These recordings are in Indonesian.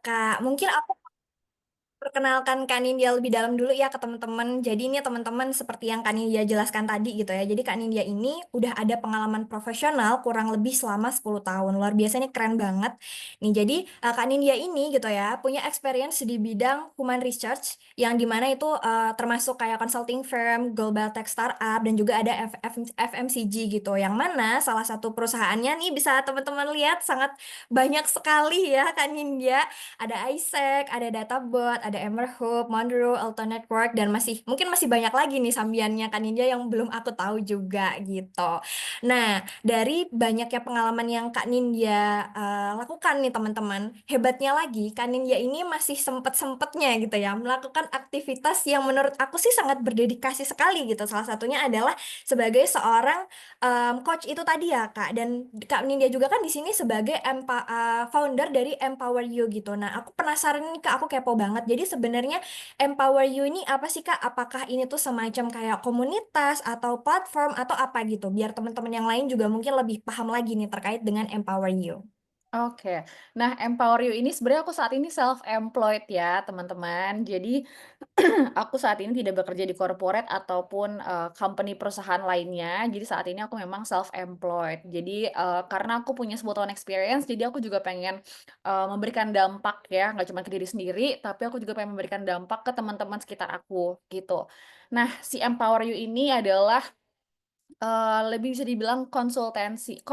Kak. Mungkin aku perkenalkan Kak Nindya lebih dalam dulu ya ke teman-teman. Jadi ini teman-teman seperti yang Kak Nindya jelaskan tadi gitu ya. Jadi Kak Nindya ini udah ada pengalaman profesional kurang lebih selama 10 tahun. Luar biasa ini keren banget. Nih jadi Kak Nindya ini gitu ya punya experience di bidang human research yang dimana itu termasuk kayak consulting firm, global tech startup dan juga ada FMCG gitu. Yang mana salah satu perusahaannya nih bisa teman-teman lihat sangat banyak sekali ya Kak Nindya, ada Isaac, ada Databot, ada Emerhub, Monroe, Alto Network, dan mungkin masih banyak lagi nih sambiannya kan India yang belum aku tahu juga gitu. Nah, dari banyaknya pengalaman yang Kak Nindya lakukan nih teman-teman, hebatnya lagi Kak Nindya ini masih sempet-sempetnya gitu ya melakukan aktivitas yang menurut aku sih sangat berdedikasi sekali gitu. Salah satunya adalah sebagai seorang coach itu tadi ya Kak, dan Kak Nindya juga kan di sini sebagai founder dari Empower You gitu. Nah, aku penasaran nih Kak, aku kepo banget. Jadi sebenarnya Empower You ini apa sih Kak? Apakah ini tuh semacam kayak komunitas atau platform atau apa gitu? Biar teman-teman yang lain juga mungkin lebih paham lagi nih terkait dengan Empower You. Oke. Nah, Empower You ini sebenarnya aku saat ini self-employed ya, teman-teman. Jadi, aku saat ini tidak bekerja di corporate ataupun, company perusahaan lainnya. Jadi saat ini aku memang self-employed. Jadi, karena aku punya 10 tahun experience, jadi aku juga pengen, memberikan dampak ya, nggak cuma ke diri sendiri, tapi aku juga pengen memberikan dampak ke teman-teman sekitar aku, gitu. Nah, si Empower You ini adalah lebih bisa dibilang konsultasi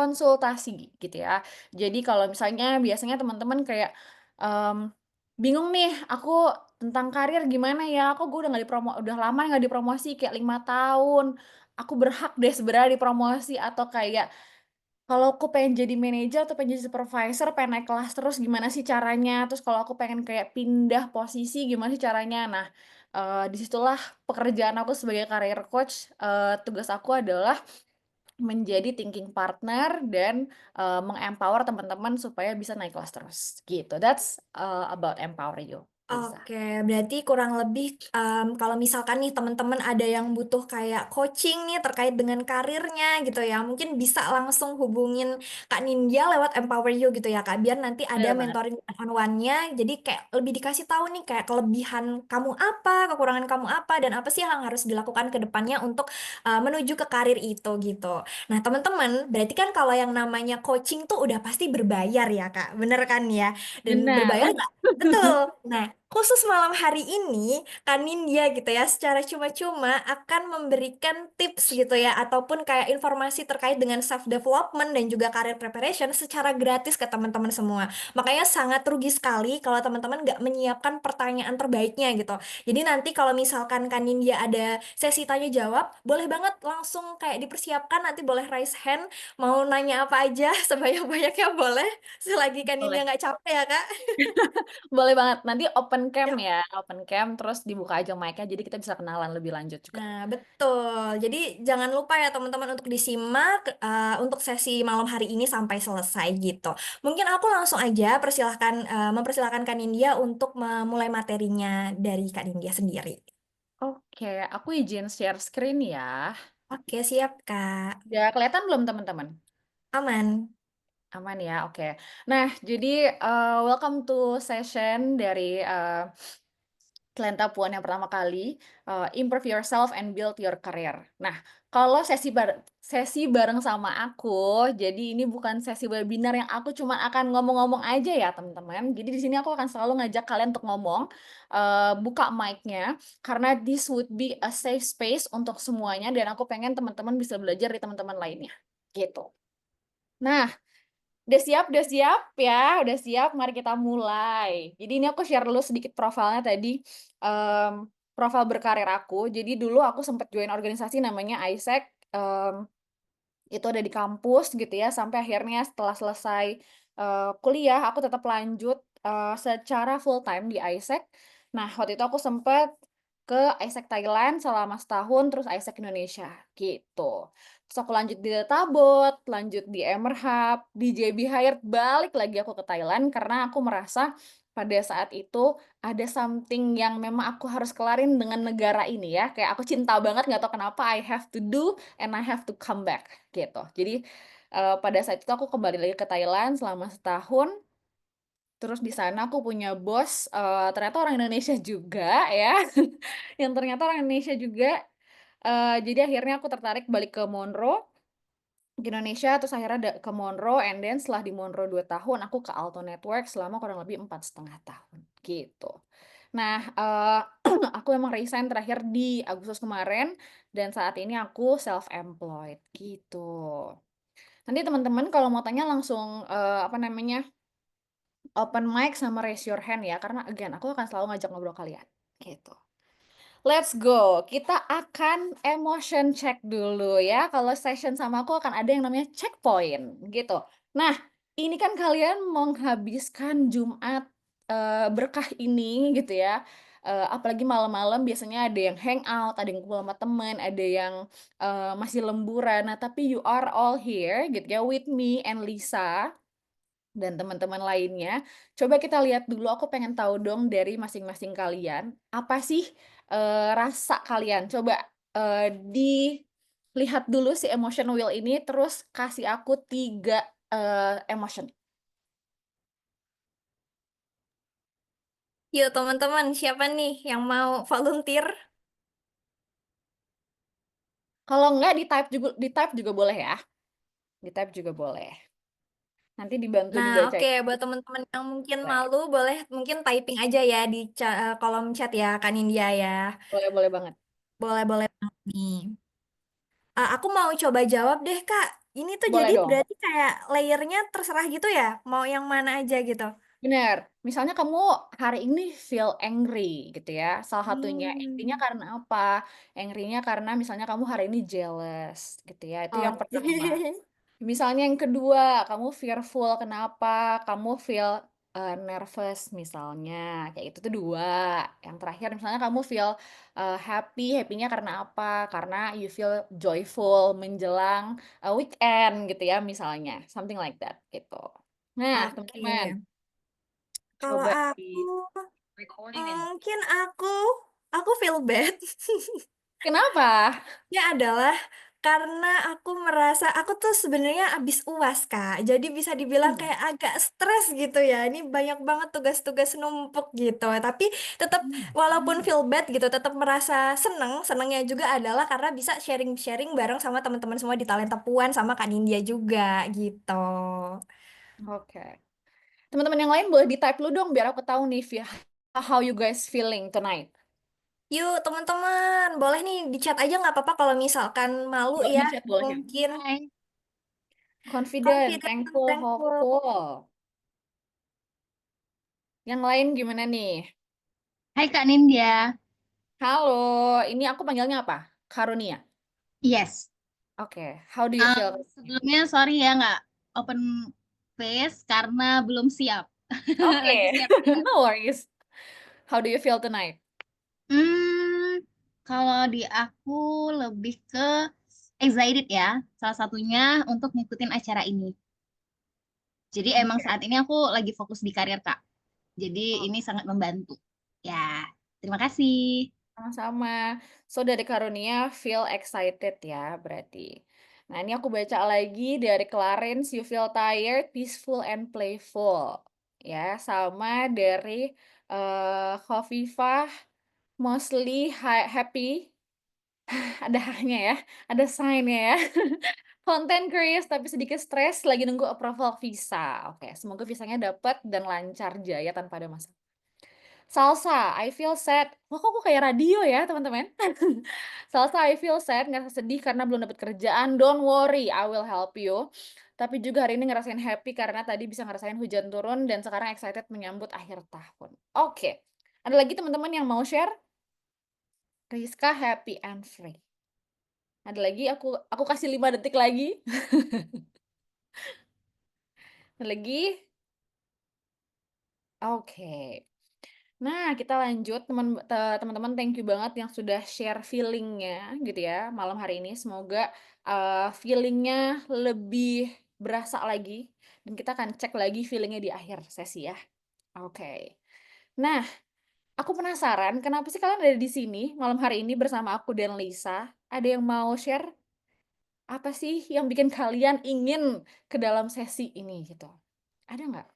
gitu ya. Jadi kalau misalnya biasanya teman-teman kayak, mmm, bingung nih, "Aku tentang karir gimana ya? Aku gue udah lama nggak dipromosi kayak 5 tahun. Aku berhak deh sebenarnya dipromosi," atau kayak, "Kalau aku pengen jadi manajer atau pengen jadi supervisor, pengen naik kelas terus gimana sih caranya? Terus kalau aku pengen kayak pindah posisi gimana sih caranya?" Nah, di situlah pekerjaan aku sebagai career coach, tugas aku adalah menjadi thinking partner dan, meng-empower teman-teman supaya bisa naik kelas terus, gitu. That's, about empower you, Lisa. Oke, berarti kurang lebih kalau misalkan nih teman-teman ada yang butuh kayak coaching nih terkait dengan karirnya gitu ya, mungkin bisa langsung hubungin Kak Nindya lewat Empower You gitu ya Kak, biar nanti ada Bener banget. mentoring one one-nya, jadi kayak lebih dikasih tahu nih kayak kelebihan kamu apa, kekurangan kamu apa, dan apa sih yang harus dilakukan ke depannya untuk menuju ke karir itu gitu. Nah teman-teman, berarti kan kalau yang namanya coaching tuh udah pasti berbayar ya Kak, bener kan ya? Dan Benar. berbayar nggak? Betul. Nah, khusus malam hari ini, Kak Nindya gitu ya, secara cuma-cuma akan memberikan tips gitu ya, ataupun kayak informasi terkait dengan self-development dan juga career preparation secara gratis ke teman-teman semua. Makanya sangat rugi sekali kalau teman-teman nggak menyiapkan pertanyaan terbaiknya gitu. Jadi nanti kalau misalkan Kak Nindya ada sesi tanya jawab, boleh banget langsung kayak dipersiapkan, nanti boleh raise hand, mau nanya apa aja, sebanyak-banyaknya boleh, selagi Kak Nindya Boleh. nggak capek ya Kak. Boleh banget. Nanti open cam Ya. ya, open cam terus dibuka aja mic-nya jadi kita bisa kenalan lebih lanjut juga. Nah, betul. Jadi jangan lupa ya teman-teman untuk disimak untuk sesi malam hari ini sampai selesai gitu. Mungkin aku langsung aja mempersilahkan Kak Nindya untuk memulai materinya dari Kak Nindya sendiri. Oke, aku izin share screen ya. Oke, siap Kak. Udah kelihatan belum teman-teman? Aman. Aman ya? Oke. Nah, jadi, welcome to session dari, Talenta Puan yang pertama kali, improve yourself and build your career. Nah, kalau sesi bareng sama aku, jadi ini bukan sesi webinar yang aku cuma akan ngomong-ngomong aja ya, teman-teman. Jadi di sini aku akan selalu ngajak kalian untuk ngomong, buka mic-nya, karena this would be a safe space untuk semuanya dan aku pengen teman-teman bisa belajar dari teman-teman lainnya, gitu. Nah, udah siap ya? Udah siap? Mari kita mulai. Jadi ini aku share dulu sedikit profilnya tadi, profil berkarir aku. Jadi dulu aku sempat join organisasi namanya ISEC, itu ada di kampus gitu ya, sampai akhirnya setelah selesai, kuliah aku tetap lanjut, secara full time di ISEC. Nah, waktu itu aku sempet ke ISEC Thailand selama setahun, terus ISEC Indonesia, gitu. Terus aku lanjut di Databot, lanjut di Emerhub, di JB Hired, balik lagi aku ke Thailand karena aku merasa pada saat itu ada something yang memang aku harus kelarin dengan negara ini ya, kayak aku cinta banget nggak tahu kenapa I have to do and I have to come back, gitu. Jadi, pada saat itu aku kembali lagi ke Thailand selama setahun, Terus di sana aku punya bos, ternyata orang Indonesia juga ya, yang ternyata orang Indonesia juga, jadi akhirnya aku tertarik balik ke Monroe, ke Indonesia, terus akhirnya ke Monroe, and then setelah di Monroe 2 tahun, aku ke Alto Network selama kurang lebih 4,5 tahun, gitu. Nah, aku emang resign terakhir di Agustus kemarin, dan saat ini aku self-employed, gitu. Nanti teman-teman kalau mau tanya langsung, apa namanya, open mic sama raise your hand ya, karena again, aku akan selalu ngajak ngobrol kalian, gitu. Let's go, kita akan emotion check dulu ya, kalau session sama aku akan ada yang namanya checkpoint, gitu. Nah, ini kan kalian menghabiskan Jumat, berkah ini gitu ya, apalagi malam-malam biasanya ada yang hangout, ada yang kumpul sama temen, ada yang, masih lemburan. Nah, tapi you are all here gitu ya, with me and Lisa dan teman-teman lainnya. Coba kita lihat dulu, aku pengen tahu dong dari masing-masing kalian, apa sih, rasa kalian? Coba, dilihat dulu si emotion wheel ini, terus kasih aku 3 emotion. Yuk teman-teman, siapa nih yang mau volunteer? Kalau enggak di-type juga boleh ya, di-type juga boleh. Nanti dibantu Nah, oke, dibacain. buat teman-teman yang mungkin Boleh, malu, boleh mungkin typing aja ya di kolom chat ya, Kak Nindya ya. boleh boleh banget. Boleh-boleh banget nih. Aku mau coba jawab deh, Kak. Ini tuh Boleh jadi dong. berarti kayak layernya terserah gitu ya, mau yang mana aja gitu. Bener, misalnya kamu hari ini feel angry gitu ya, salah satunya angry-nya Hmm, karena apa? Angry-nya karena misalnya kamu hari ini jealous gitu ya, itu yang oke. pertama. Misalnya yang kedua, kamu fearful kenapa? Kamu feel, nervous misalnya, kayak itu tuh 2. Yang terakhir misalnya kamu feel, happy-nya karena apa? Karena you feel joyful menjelang, weekend gitu ya misalnya, something like that gitu. Nah Oke. teman-teman, Kalau coba aku, di recording. mungkin aku feel bad. Kenapa? Ya adalah karena aku merasa aku tuh sebenarnya abis UAS Kak. Jadi bisa dibilang Mmm, kayak agak stres gitu ya. Ini banyak banget tugas-tugas numpuk gitu. Tapi tetap walaupun feel bad gitu, tetap merasa seneng. Senengnya juga adalah karena bisa sharing-sharing bareng sama teman-teman semua di Talenta Puan sama Kak Nindya juga gitu. oke. Teman-teman yang lain boleh di-type dulu dong biar aku tahu nih how you guys feeling tonight. Yuk teman-teman, boleh nih di chat aja nggak apa-apa kalau misalkan malu Boleh ya. di chat boleh ya? Mungkin Hai. Confident, confident, thankful, thankful. hopeful. Yang lain gimana nih? Hai Kak Nindya. Halo, ini aku panggilnya apa? Karunia. Yes. Oke, how do you feel? Sebelumnya sorry ya nggak open face karena belum siap. Lagi Oke, siap-siap. no worries. How do you feel tonight? Hmm, kalau di aku lebih ke excited ya. Salah satunya untuk ngikutin acara ini. Jadi emang Oke. saat ini aku lagi fokus di karir Kak. Jadi Oh, ini sangat membantu. Ya, terima kasih. sama-sama. So dari Karunia feel excited ya berarti. Nah ini aku baca lagi dari Clarence, you feel tired, peaceful and playful. Ya, sama dari Khofifah, mostly happy, ada hanya ya, ada sign-nya ya. Content curious tapi sedikit stres, lagi nunggu approval visa. Oke, semoga visanya dapat dan lancar jaya tanpa ada masalah. Salsa, I feel sad. Wah, kok aku kayak radio ya, teman-teman? Salsa, I feel sad, ngerasa sedih karena belum dapat kerjaan. Don't worry, I will help you. Tapi juga hari ini ngerasain happy karena tadi bisa ngerasain hujan turun dan sekarang excited menyambut akhir tahun. Oke, ada lagi teman-teman yang mau share? Rizka happy and free. Ada lagi, aku kasih 5 detik lagi. Ada lagi? Oke. Nah, kita lanjut teman-teman, thank you banget yang sudah share feeling-nya gitu ya malam hari ini. Semoga, feeling-nya lebih berasa lagi dan kita akan cek lagi feeling-nya di akhir sesi ya. Oke. Nah, aku penasaran kenapa sih kalian ada di sini malam hari ini bersama aku dan Lisa? Ada yang mau share? Apa sih yang bikin kalian ingin ke dalam sesi ini gitu? Ada nggak?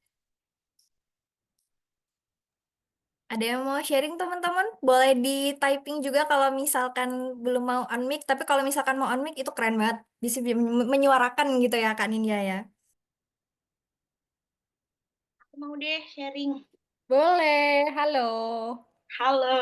Ada yang mau sharing teman-teman? Boleh di typing juga kalau misalkan belum mau on mic. Tapi kalau misalkan mau on mic itu keren banget. Bisa menyuarakan gitu ya Kak Nindya ya. Aku mau deh sharing. Boleh, halo. Halo.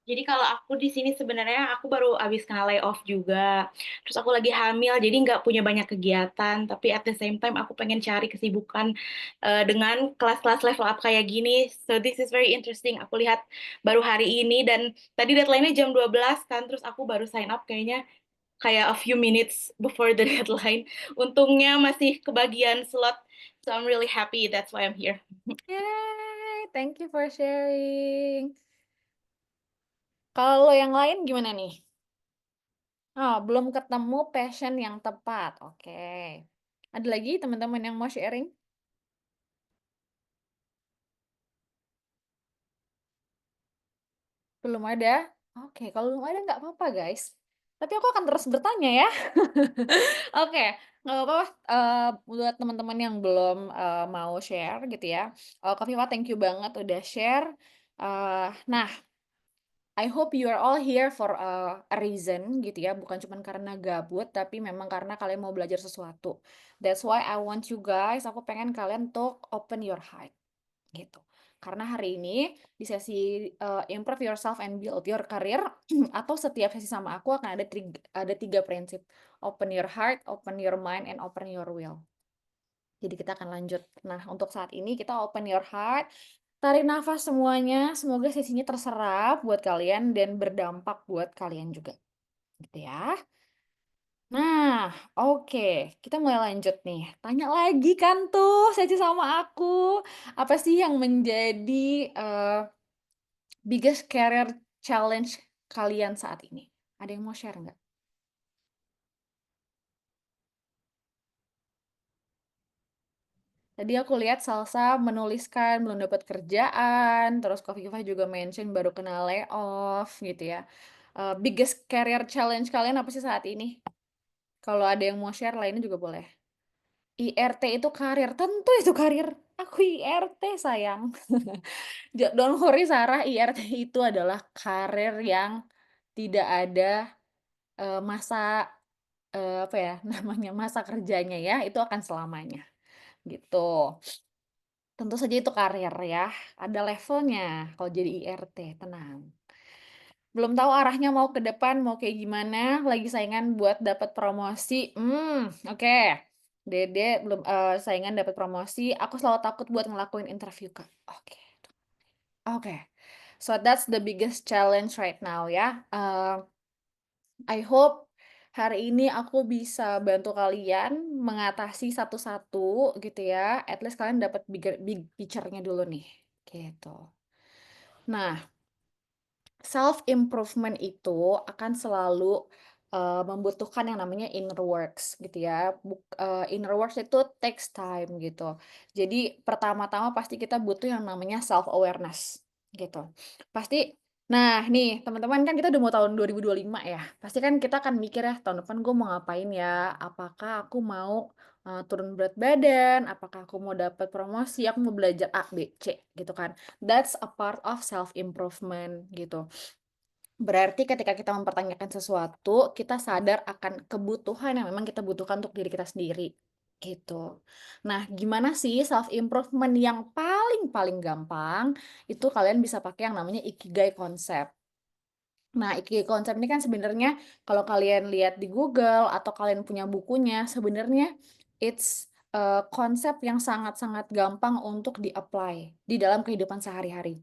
Jadi kalau aku di sini sebenarnya aku baru abis kena layoff juga. Terus aku lagi hamil, jadi nggak punya banyak kegiatan. Tapi at the same time aku pengen cari kesibukan dengan kelas-kelas level up kayak gini. So this is very interesting. Aku lihat baru hari ini dan tadi deadline-nya jam 12 kan. Terus aku baru sign up kayaknya kayak a few minutes before the deadline. Untungnya masih kebagian slot. So I'm really happy. That's why I'm here. Yay, thank you for sharing. Kalau yang lain gimana nih? Oh, belum ketemu passion yang tepat. Oke. Ada lagi teman-teman yang mau sharing? Belum ada? Oke, kalau belum ada nggak apa-apa guys. Tapi aku akan terus bertanya ya. Oke, nggak apa-apa. Buat teman-teman yang belum mau share gitu ya. Kak Viva, thank you banget udah share. Nah, I hope you are all here for a reason gitu ya, bukan cuma karena gabut, tapi memang karena kalian mau belajar sesuatu. That's why I want you guys, aku pengen kalian untuk open your heart gitu. Karena hari ini di sesi improve yourself and build your career atau setiap sesi sama aku akan ada tiga prinsip. Open your heart, open your mind, and open your will. Jadi kita akan lanjut. Nah, untuk saat ini kita open your heart, tarik nafas semuanya, semoga sesinya terserap buat kalian dan berdampak buat kalian juga. Gitu ya. Nah, oke. Kita mulai lanjut nih. Tanya lagi kan tuh sesi sama aku. Apa sih yang menjadi biggest career challenge kalian saat ini? Ada yang mau share nggak? Tadi aku lihat Salsa menuliskan belum dapat kerjaan, terus Kofifa juga mention baru kena layoff gitu ya. Biggest career challenge kalian apa sih saat ini? Kalau ada yang mau share lainnya juga boleh. IRT itu karir, tentu itu karir. Aku IRT sayang. Don't worry Sarah, IRT itu adalah karir yang tidak ada masa apa ya namanya masa kerjanya ya, itu akan selamanya gitu. Tentu saja itu karir ya, ada levelnya kalau jadi IRT, tenang. Belum tahu arahnya mau ke depan mau kayak gimana, lagi saingan buat dapat promosi. Oke. Dede belum saingan dapat promosi, aku selalu takut buat ngelakuin interview, Kak. Oke. Oke. So that's the biggest challenge right now ya. I hope hari ini aku bisa bantu kalian mengatasi satu-satu gitu ya. At least kalian dapat big picture-nya dulu nih. Gitu. Nah, self improvement itu akan selalu membutuhkan yang namanya inner works gitu ya. Inner works itu takes time gitu. Jadi pertama-tama pasti kita butuh yang namanya self awareness gitu. Pasti nah nih teman-teman kan kita udah mau tahun 2025 ya. Pasti kan kita akan mikir ya tahun depan gue mau ngapain ya? Apakah aku mau turun berat badan? Apakah aku mau dapat promosi? Aku mau belajar A, B, C gitu kan. That's a part of self improvement gitu. Berarti ketika kita mempertanyakan sesuatu, kita sadar akan kebutuhan yang memang kita butuhkan untuk diri kita sendiri, gitu. Nah, gimana sih self improvement yang paling gampang? Itu kalian bisa pakai yang namanya Ikigai konsep. Nah, Ikigai konsep ini kan sebenarnya kalau kalian lihat di Google atau kalian punya bukunya, sebenarnya it's konsep yang sangat-sangat gampang untuk di-apply di dalam kehidupan sehari-hari.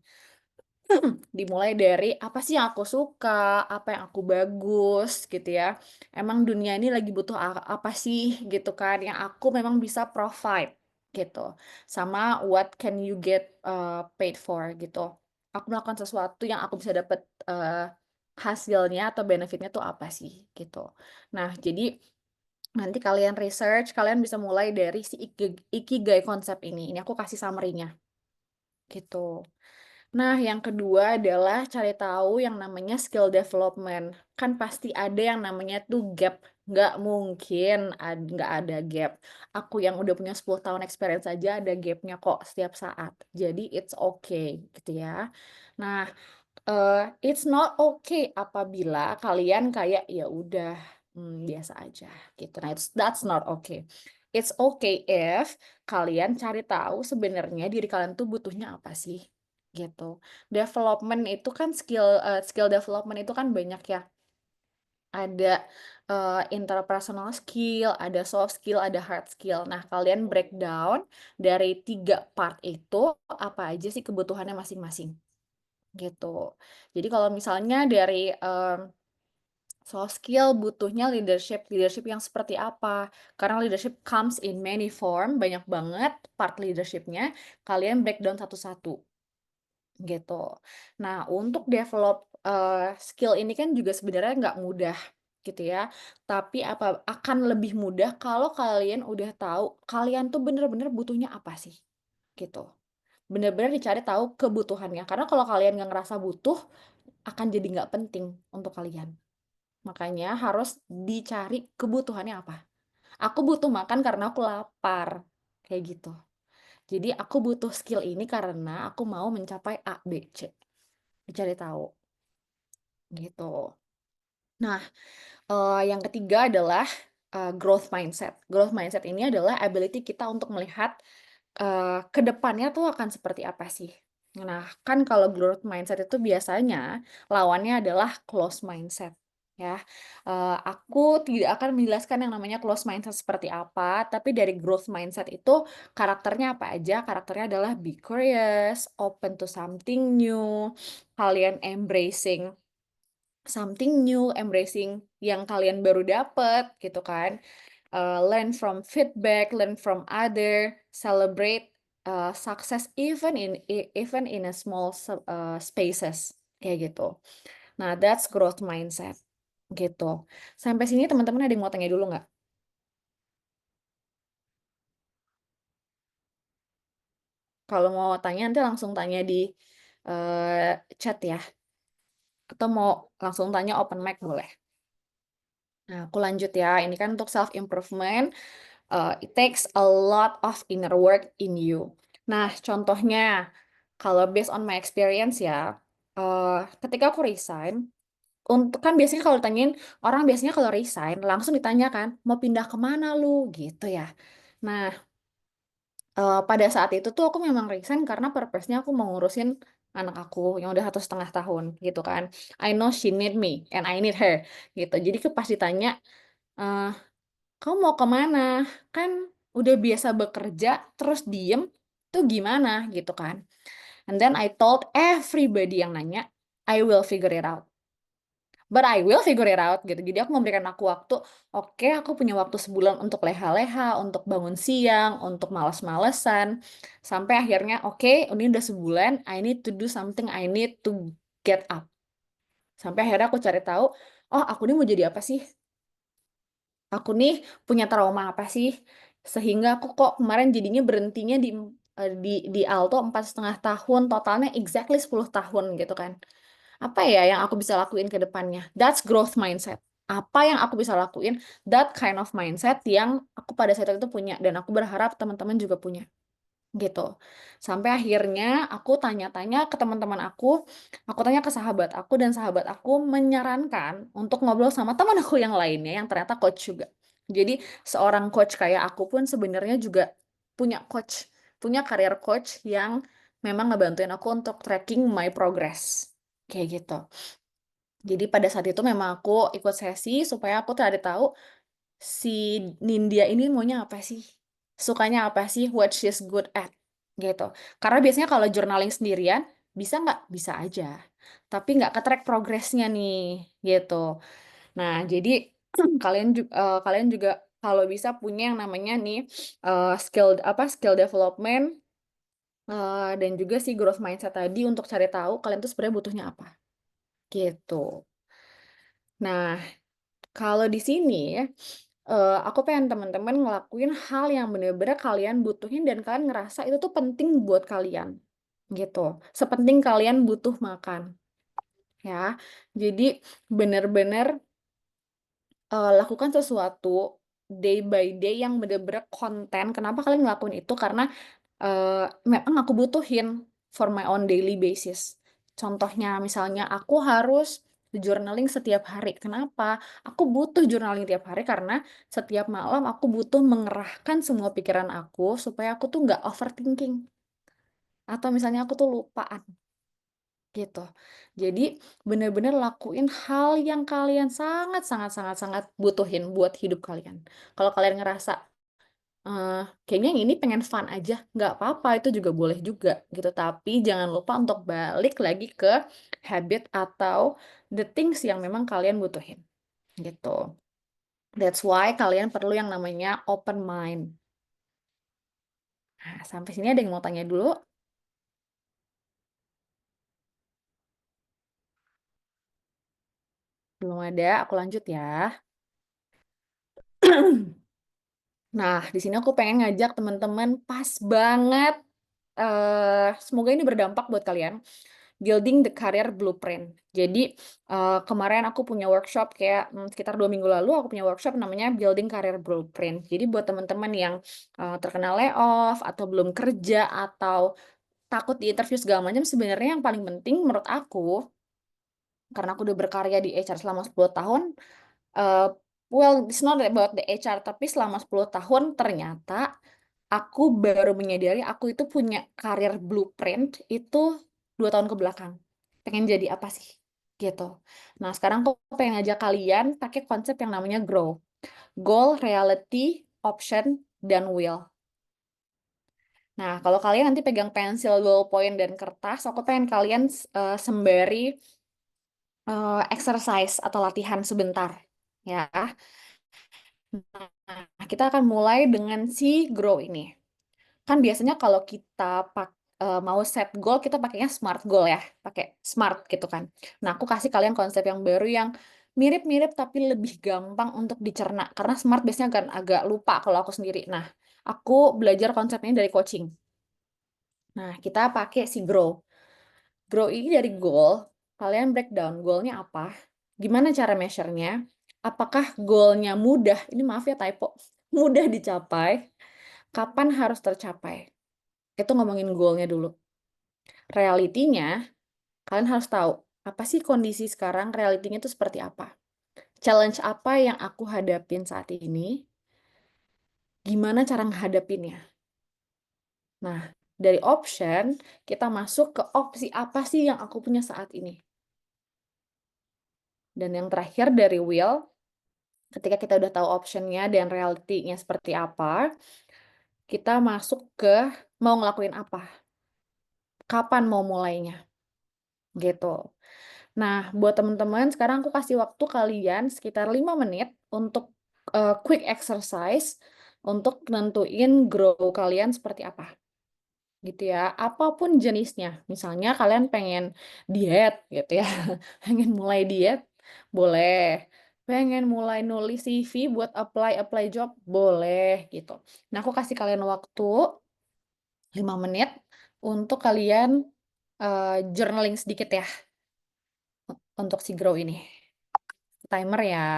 Dimulai dari apa sih yang aku suka, apa yang aku bagus gitu ya. Emang dunia ini lagi butuh apa sih gitu kan yang aku memang bisa provide gitu. Sama what can you get paid for gitu. Aku melakukan sesuatu yang aku bisa dapat hasilnya atau benefitnya tuh apa sih gitu. Nah, jadi nanti kalian research, kalian bisa mulai dari si Ikigai konsep ini. Ini aku kasih summary-nya gitu. Nah, yang kedua adalah cari tahu yang namanya skill development. Kan pasti ada yang namanya tuh gap. Nggak mungkin nggak ada gap. Aku yang udah punya 10 tahun experience aja ada gapnya kok setiap saat. Jadi it's okay gitu ya. Nah, it's not okay apabila kalian kayak ya udah biasa aja gitu. Nah, that's not okay. It's okay if kalian cari tahu sebenarnya diri kalian tuh butuhnya apa sih gitu. Development itu kan skill development itu kan banyak ya. Ada interpersonal skill, ada soft skill, ada hard skill. Nah, kalian breakdown dari 3 part itu apa aja sih kebutuhannya masing-masing gitu. Jadi kalau misalnya dari soft skill butuhnya leadership yang seperti apa? Karena leadership comes in many form, banyak banget part leadershipnya. Kalian breakdown satu-satu gitu. Nah, untuk develop skill ini kan juga sebenarnya nggak mudah gitu ya. Tapi akan lebih mudah kalau kalian udah tahu kalian tuh bener-bener butuhnya apa sih gitu. Bener-bener dicari tahu kebutuhannya. Karena kalau kalian nggak ngerasa butuh, akan jadi nggak penting untuk kalian. Makanya harus dicari kebutuhannya apa. Aku butuh makan karena aku lapar. Kayak gitu. Jadi aku butuh skill ini karena aku mau mencapai A, B, C. Dicari tahu. Gitu. Nah, yang ketiga adalah growth mindset. Growth mindset ini adalah ability kita untuk melihat ke depannya tuh akan seperti apa sih. Nah, kan kalau growth mindset itu biasanya lawannya adalah closed mindset ya. Aku tidak akan menjelaskan yang namanya closed mindset seperti apa, tapi dari growth mindset itu karakternya apa aja? Karakternya adalah be curious, open to something new, kalian embracing something new, embracing yang kalian baru dapet gitu kan. Learn from feedback, learn from other, celebrate success even in a small spaces kayak gitu. Nah, that's growth mindset gitu. Sampai sini teman-teman ada yang mau tanya dulu nggak? Kalau mau tanya nanti langsung tanya di chat ya. Atau mau langsung tanya open mic boleh. Nah, aku lanjut ya. Ini kan untuk self improvement. It takes a lot of inner work in you. Nah, contohnya, kalau based on my experience ya, ketika aku resign, kan biasanya kalau ditanyain, orang biasanya kalau resign, langsung ditanyakan, mau pindah kemana lu? Gitu ya. Nah, pada saat itu tuh aku memang resign karena purpose-nya aku mau ngurusin anak aku yang udah 1,5 tahun gitu kan. I know she need me and I need her gitu. Jadi pas ditanya, eh, kamu mau kemana? Kan udah biasa bekerja, terus diem, tuh gimana gitu kan. And then I told everybody yang nanya, I will figure it out. But I will figure it out gitu. Jadi aku memberikan aku waktu, oke aku punya waktu sebulan untuk leha-leha, untuk bangun siang, untuk males-malesan. Sampai akhirnya, oke ini udah sebulan, I need to do something, I need to get up. Sampai akhirnya aku cari tahu, oh aku ini mau jadi apa sih? Aku nih punya trauma apa sih? Sehingga aku kok kemarin jadinya berhentinya di Alto 4,5 tahun, totalnya exactly 10 tahun gitu kan. Apa ya yang aku bisa lakuin ke depannya? That's growth mindset. Apa yang aku bisa lakuin? That kind of mindset yang aku pada saat itu punya dan aku berharap teman-teman juga punya gitu. Sampai akhirnya aku tanya-tanya ke teman-teman aku tanya ke sahabat aku dan sahabat aku menyarankan untuk ngobrol sama teman aku yang lainnya yang ternyata coach juga. Jadi seorang coach kayak aku pun sebenarnya juga punya coach, punya karir coach yang memang ngebantuin aku untuk tracking my progress. Kayak gitu. Jadi pada saat itu memang aku ikut sesi supaya aku cari tahu si Nindya ini maunya apa sih? Sukanya apa sih? What she's good at? Gitu. Karena biasanya kalau journaling sendirian, bisa nggak? Bisa aja. Tapi nggak ke-track progresnya nih. Gitu. Nah, jadi kalian juga kalau bisa punya yang namanya nih skill development dan juga si growth mindset tadi untuk cari tahu kalian tuh sebenarnya butuhnya apa. Gitu. Nah, kalau di sini, aku pengen teman-teman ngelakuin hal yang bener-bener kalian butuhin dan kalian ngerasa itu tuh penting buat kalian, gitu. Sepenting kalian butuh makan, ya. Jadi bener-bener lakukan sesuatu day by day yang bener-bener konten. Kenapa kalian ngelakuin itu? Karena memang aku butuhin for my own daily basis. Contohnya misalnya aku harus journaling setiap hari. Kenapa? Aku butuh journaling tiap hari karena setiap malam aku butuh mengerahkan semua pikiran aku supaya aku tuh nggak overthinking. Atau misalnya aku tuh lupaan gitu. Jadi bener-bener lakuin hal yang kalian sangat sangat sangat sangat butuhin buat hidup kalian. Kalau kalian ngerasa kayaknya yang ini pengen fun aja, nggak apa-apa, itu juga boleh juga gitu. Tapi jangan lupa untuk balik lagi ke habit atau the things yang memang kalian butuhin gitu. That's why kalian perlu yang namanya open mind. Nah, sampai sini ada yang mau tanya dulu? Belum ada, aku lanjut ya. Nah, di sini aku pengen ngajak teman-teman pas banget, semoga ini berdampak buat kalian, building the career blueprint. Jadi, kemarin aku punya workshop kayak, sekitar 2 minggu lalu aku punya workshop namanya building career blueprint. Jadi buat teman-teman yang, terkena layoff atau belum kerja atau takut di interview segala macam, sebenarnya yang paling penting menurut aku, karena aku udah berkarya di HR selama 10 tahun, well, it's not about the HR, tapi selama 10 tahun ternyata aku baru menyadari aku itu punya karir blueprint itu 2 tahun ke belakang. Pengen jadi apa sih? Gitu. Nah, sekarang aku pengen ngajak kalian pakai konsep yang namanya GROW. Goal, Reality, Option, dan Will. Nah, kalau kalian nanti pegang pensil, ballpoint, dan kertas, aku pengen kalian sembari exercise atau latihan sebentar. Ya. Nah, kita akan mulai dengan si grow ini. Kan biasanya kalau kita mau set goal, kita pakainya SMART goal ya, pakai SMART gitu kan. Nah, aku kasih kalian konsep yang baru yang mirip-mirip tapi lebih gampang untuk dicerna. Karena SMART biasanya kan agak lupa kalau aku sendiri. Nah, aku belajar konsepnya dari coaching. Nah, kita pakai si grow. Grow ini dari goal, kalian breakdown goalnya apa, gimana cara measure-nya, apakah goalnya mudah, ini maaf ya typo, mudah dicapai, kapan harus tercapai. Itu ngomongin goalnya dulu. Realitinya, kalian harus tahu, apa sih kondisi sekarang, realitinya itu seperti apa. Challenge apa yang aku hadapin saat ini, gimana cara menghadapinnya. Nah, dari option, kita masuk ke opsi apa sih yang aku punya saat ini. Dan yang terakhir dari will, ketika kita udah tahu optionnya dan realitinya seperti apa, kita masuk ke mau ngelakuin apa, kapan mau mulainya, gitu. Nah, buat teman-teman, sekarang aku kasih waktu kalian sekitar 5 menit untuk quick exercise untuk nentuin grow kalian seperti apa. Gitu ya. Apapun jenisnya. Misalnya kalian pengen diet gitu ya. Pengen mulai diet, boleh. Pengen mulai nulis CV buat apply job, boleh gitu. Nah, aku kasih kalian waktu 5 menit untuk kalian journaling sedikit ya untuk si grow ini. Timer ya.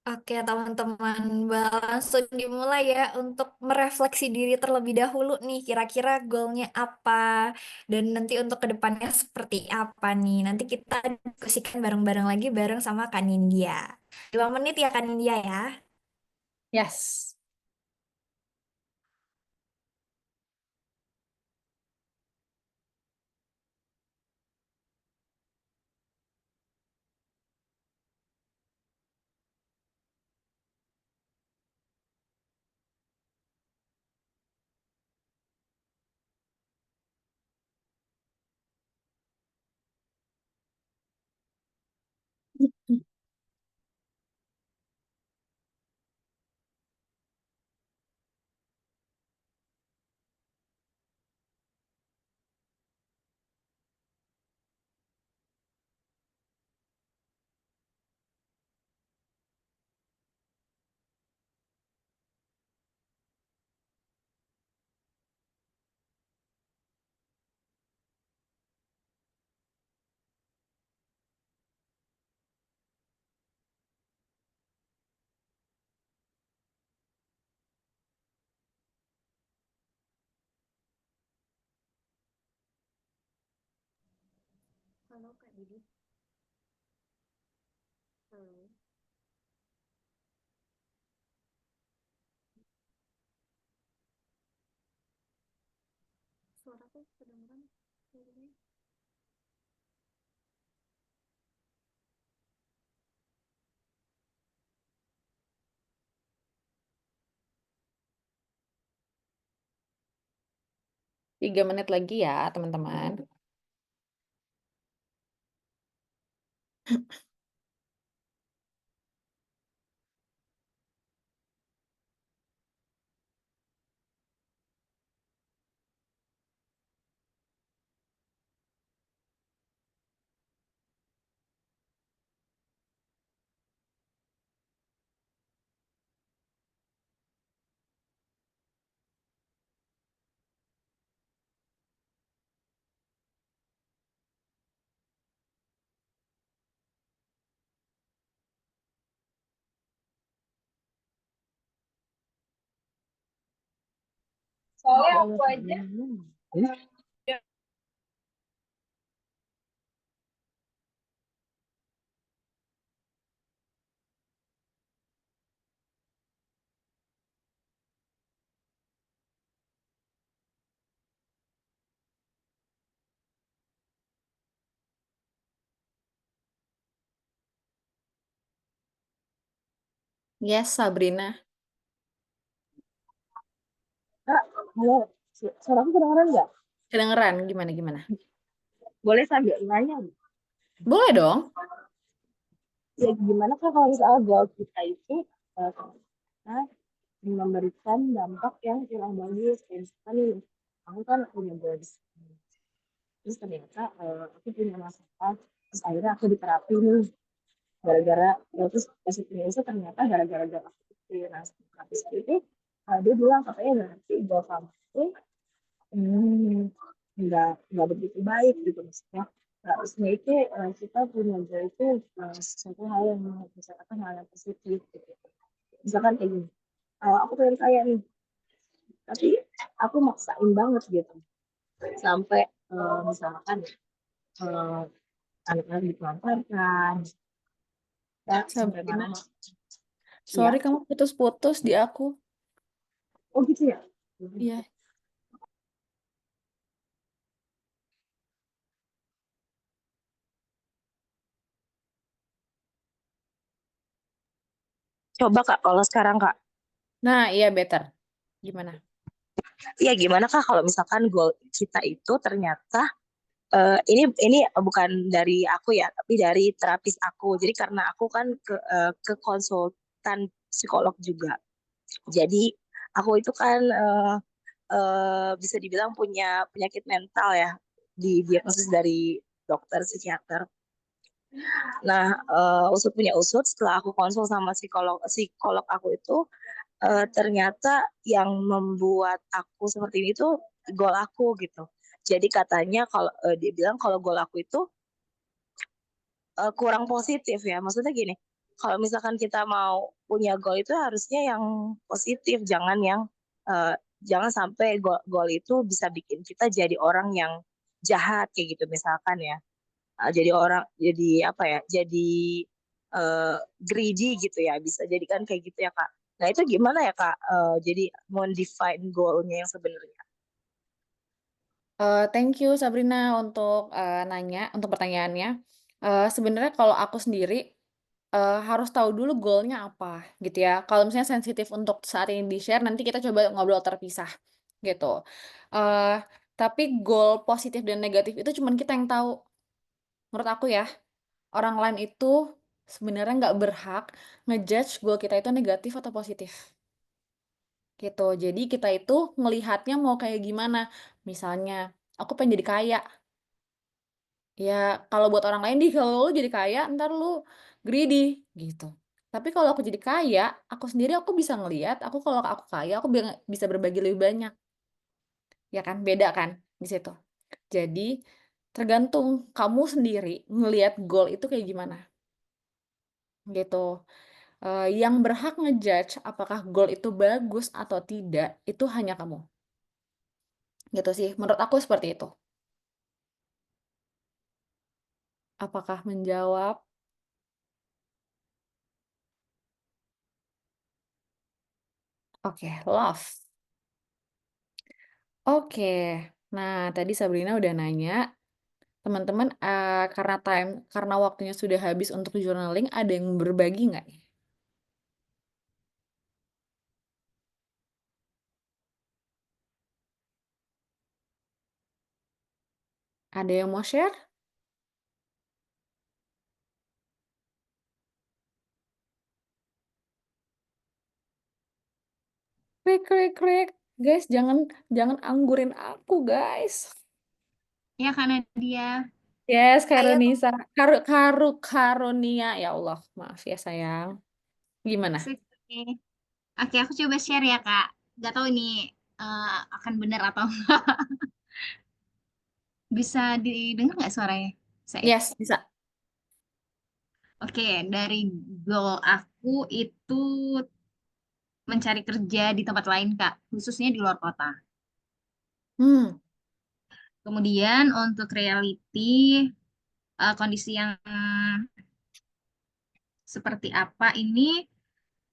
Oke, teman-teman, langsung dimulai ya untuk merefleksi diri terlebih dahulu nih, kira-kira goalnya apa, dan nanti untuk kedepannya seperti apa nih. Nanti kita diskusikan bareng-bareng lagi bareng sama Kak Nindya. 5 menit ya Kak Nindya ya. Yes. Halo Kak Didi. Halo. Suaraku kedengeran? Suaranya? Tiga menit lagi ya, teman-teman. Soalnya aku aja Yes, Sabrina. Kak, halo, suaraku kedengeran nggak? Kedengeran gimana? Boleh sambil nanya nggak? Boleh dong. Ya gimana Kak kalau misalnya goal kita itu ternyata memberikan dampak yang kurang bagus. Kayak misalkan nih, aku kan punya goal bisnis. Terus ternyata aku punya masalah, terus akhirnya aku di terapi nih. Gara-gara, terus positifnya itu ternyata gara-gara goal aku itu. Nah, terapis itu, dia bilang katanya nanti goal kamu itu nggak begitu baik gitu maksudnya. Harusnya itu kita punya joy itu sesuatu hal yang misalkan hal yang positif gitu. Misalkan kayak gini, aku pengen kaya nih, tapi aku maksain banget gitu sampai misalkan uh, anak-anak ditelantarkan, ya sampai Sabrina, mana sorry ya. kamu putus-putus di aku. Oh gitu ya. Iya. Coba Kak, kalau sekarang Kak, Nah, iya better. Gimana? ya gimana Kak kalau misalkan goal kita itu ternyata ini bukan dari aku ya, tapi dari terapis aku. Jadi karena aku kan ke konsultan psikolog juga. Jadi aku itu kan bisa dibilang punya penyakit mental ya, di diagnosis dari dokter psikiater. Nah, usut punya usut setelah aku konsul sama psikolog psikolog aku itu ternyata yang membuat aku seperti ini tuh goal aku gitu. Jadi katanya kalau dia bilang kalau goal aku itu kurang positif ya. Maksudnya gini, kalau misalkan kita mau punya goal itu harusnya yang positif, eh, jangan sampai goal itu bisa bikin kita jadi orang yang jahat kayak gitu misalkan ya. Jadi orang jadi apa ya? Jadi eh, greedy gitu ya. Bisa jadi kan kayak gitu ya, Kak. Nah, itu gimana ya, Kak? Jadi mau define goalnya yang sebenarnya. Thank you Sabrina untuk untuk pertanyaannya. Sebenarnya kalau aku sendiri harus tahu dulu goalnya apa gitu ya. Kalau misalnya sensitif untuk saat ini di-share, nanti kita coba ngobrol terpisah gitu. Eh, tapi goal positif dan negatif itu cuman kita yang tahu. Menurut aku ya, orang lain itu sebenarnya nggak berhak ngejudge goal kita itu negatif atau positif gitu. Jadi kita itu ngelihatnya mau kayak gimana. Misalnya, aku pengen jadi kaya. Ya, kalau buat orang lain kalau lu jadi kaya, ntar lu greedy gitu. Tapi kalau aku jadi kaya, aku sendiri aku bisa ngelihat, kalau aku kaya, aku bisa berbagi lebih banyak. Ya kan, beda kan di situ. Jadi, tergantung kamu sendiri ngelihat goal itu kayak gimana gitu. Yang berhak ngejudge apakah goal itu bagus atau tidak, itu hanya kamu. Gitu sih, menurut aku seperti itu. Apakah menjawab? Oke, love. Oke. Nah, tadi Sabrina udah nanya, teman-teman, karena waktunya sudah habis untuk journaling, ada yang berbagi nggak nih? Ada yang mau share? Krik krik krik. Guys, jangan jangan anggurin aku, guys. Ya, karena dia Yes, Ayo Karonisa. Karunia. Ya Allah, maaf ya sayang. Gimana? oke. Oke, aku coba share ya, Kak. Gak tahu ini akan benar atau bisa didengar nggak suaranya saya? Yes, bisa. Oke, dari goal aku itu mencari kerja di tempat lain, Kak, khususnya di luar kota. Hmm. Kemudian untuk reality, kondisi yang seperti apa ini